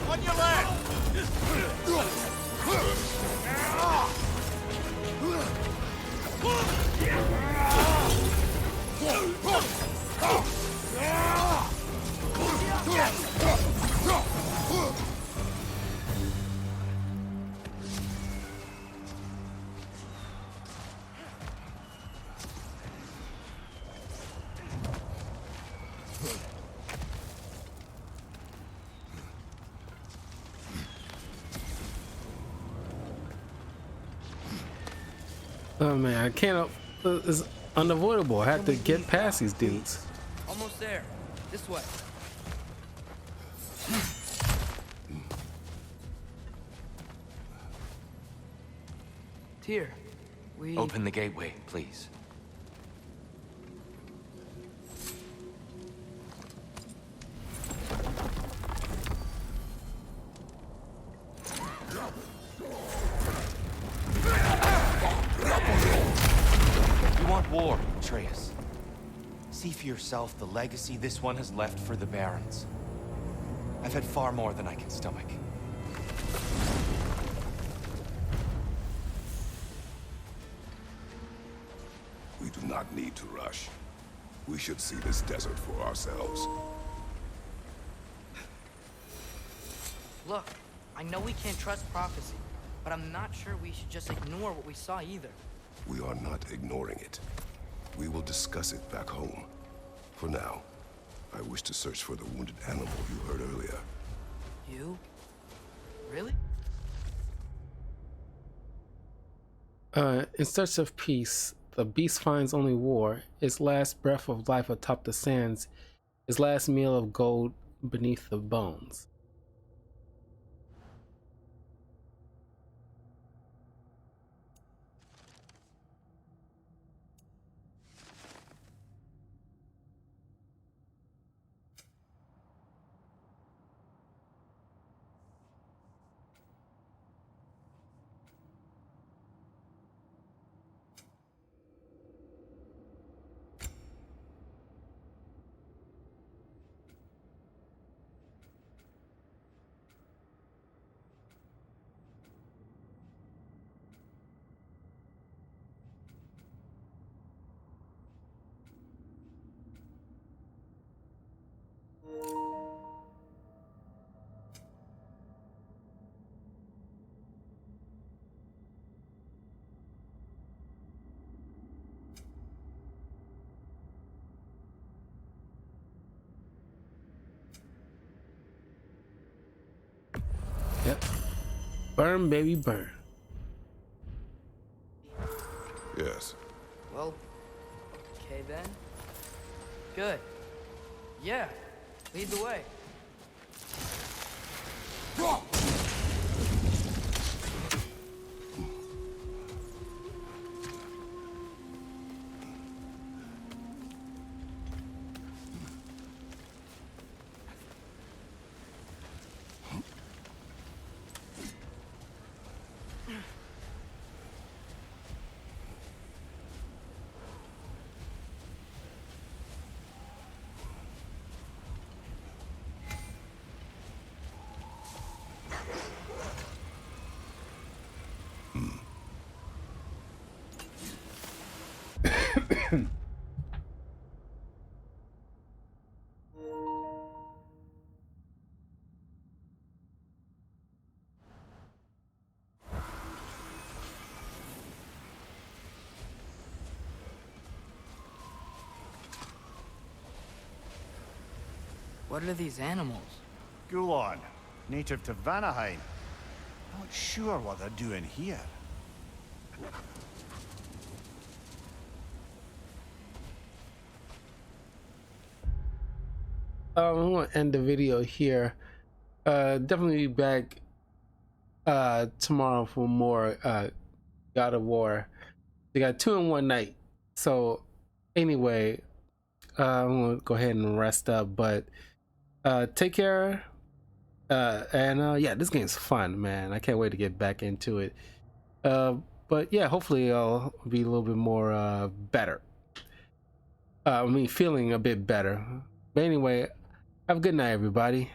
On your left! Oh man, I can't. It's unavoidable. I have to get past these dudes. Almost there. This way. Tyr, we... Open the gateway, please. You want war, Atreus. See for yourself the legacy this one has left for the Barons. I've had far more than I can stomach. We do not need to rush. We should see this desert for ourselves. Look, I know we can't trust prophecy, but I'm not sure we should just ignore what we saw either. We are not ignoring it. We will discuss it back home. For now, I wish to search for the wounded animal you heard earlier. You? Really? In search of peace, the beast finds only war, its last breath of life atop the sands, its last meal of gold beneath the bones. Yep. Burn, baby, burn. Yes. Well, okay then. Good. Yeah, lead the way. What are these animals? Gulon, native to Vanaheim. Not sure what they're doing here. I'm gonna end the video here. Definitely be back tomorrow for more God of War. They got 2 in one night. So anyway, I'm gonna go ahead and rest up, but take care. And yeah, this game's fun, man. I can't wait to get back into it. But yeah, hopefully I'll be a little bit more better. I mean, feeling a bit better. But anyway, have a good night, everybody.